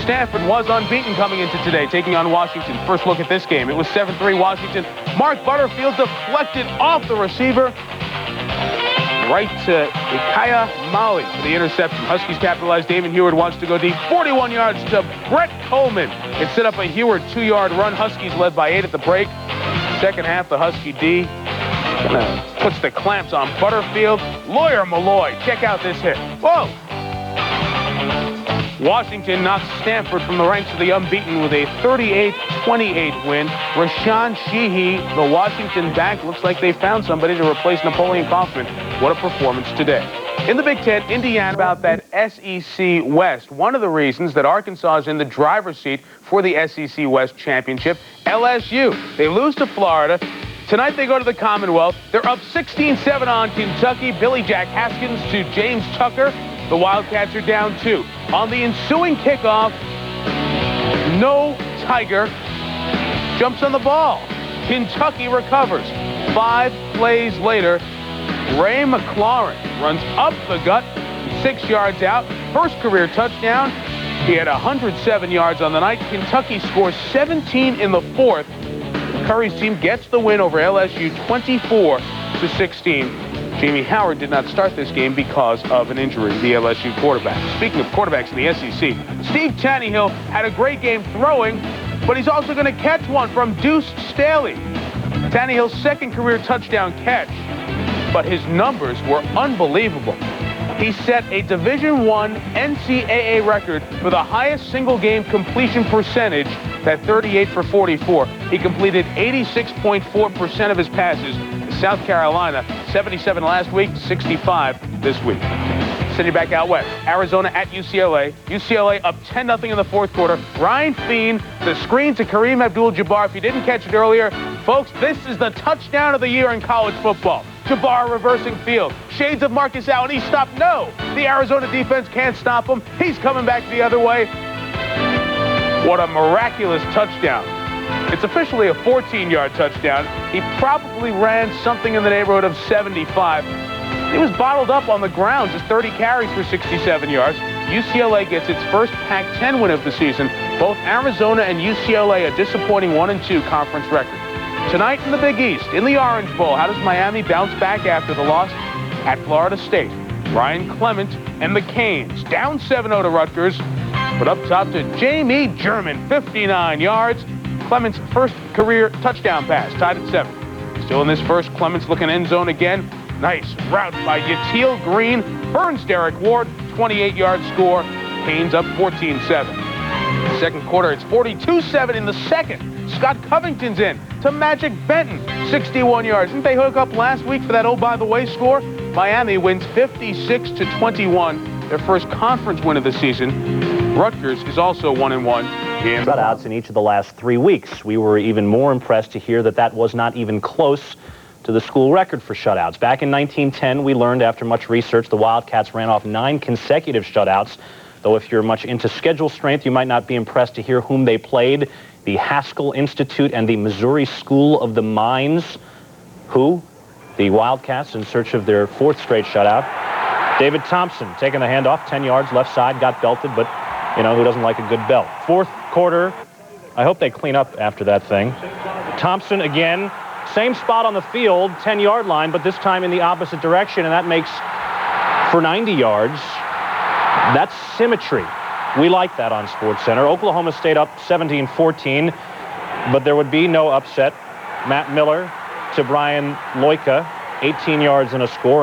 Stanford was unbeaten coming into today, taking on Washington. First look at this game. It was 7-3 Washington. Mark Butterfield deflected off the receiver. right to Ikaya Maui for the interception. Huskies capitalized. David Heward wants to go deep. 41 yards to Brett Coleman. It set up a Heward 2-yard run. Huskies led by 8 at the break. Second half, the Husky D puts the clamps on Butterfield. Lawyer Malloy, check out this hit. Whoa! Washington knocks Stanford from the ranks of the unbeaten with a 38-28 win. Rashawn Sheehy, the Washington back, looks like they found somebody to replace Napoleon Kaufman. What a performance today. In the Big Ten, Indiana about that SEC West. One of the reasons that Arkansas is in the driver's seat for the SEC West Championship. LSU, they lose to Florida. Tonight they go to the Commonwealth. They're up 16-7 on Kentucky. Billy Jack Haskins to James Tucker. The Wildcats are down 2. On the ensuing kickoff, no Tiger jumps on the ball. Kentucky recovers. 5 plays later, Ray McLaurin runs up the gut, 6 yards out. First career touchdown. He had 107 yards on the night. Kentucky scores 17 in the 4th. Curry's team gets the win over LSU 24-16. Jamie Howard did not start this game because of an injury, the LSU quarterback. Speaking of quarterbacks in the SEC, Steve Tannehill had a great game throwing, but he's also going to catch one from Deuce Staley. Tannehill's second career touchdown catch, but his numbers were unbelievable. He set a Division I NCAA record for the highest single-game completion percentage, that 38 for 44. He completed 86.4% of his passes. South Carolina, 77 last week, 65 this week. Send you back out west. Arizona at UCLA. UCLA up 10-0 in the 4th quarter. Ryan Feen, the screen to Kareem Abdul-Jabbar. If you didn't catch it earlier, folks, this is the touchdown of the year in college football. Jabbar reversing field. Shades of Marcus Allen. He stopped. No, the Arizona defense can't stop him. He's coming back the other way. What a miraculous touchdown. It's officially a 14-yard touchdown. He probably ran something in the neighborhood of 75. He was bottled up on the ground, just 30 carries for 67 yards. UCLA gets its first Pac-10 win of the season. Both Arizona and UCLA a disappointing 1-2 conference record. Tonight in the Big East, in the Orange Bowl, how does Miami bounce back after the loss at Florida State? Ryan Clement and the Canes down 7-0 to Rutgers, but up top to Jamie German, 59 yards. Clement's first career touchdown pass, tied at 7. Still in this first, Clement's looking end zone again. Nice route by Yatil Green. Burns Derek Ward, 28-yard score. Canes up 14-7. Second quarter, it's 42-7 in the second. Scott Covington's in to Magic Benton, 61 yards. Didn't they hook up last week for that oh-by-the-way score? Miami wins 56-21, their first conference win of the season. Rutgers is also 1-1. Shutouts in each of the last 3 weeks. We were even more impressed to hear that that was not even close to the school record for shutouts. Back in 1910, we learned after much research the Wildcats ran off 9 consecutive shutouts. Though if you're much into schedule strength, you might not be impressed to hear whom they played. The Haskell Institute and the Missouri School of the Mines. Who? The Wildcats in search of their 4th straight shutout. David Thompson taking the handoff, 10 yards, left side, got belted, but you know, who doesn't like a good belt? 4th quarter, I hope they clean up after that thing. Thompson again, same spot on the field, 10-yard line, but this time in the opposite direction, and that makes for 90 yards. That's symmetry. We like that on SportsCenter. Oklahoma State up 17-14, but there would be no upset. Matt Miller to Brian Loika, 18 yards and a score.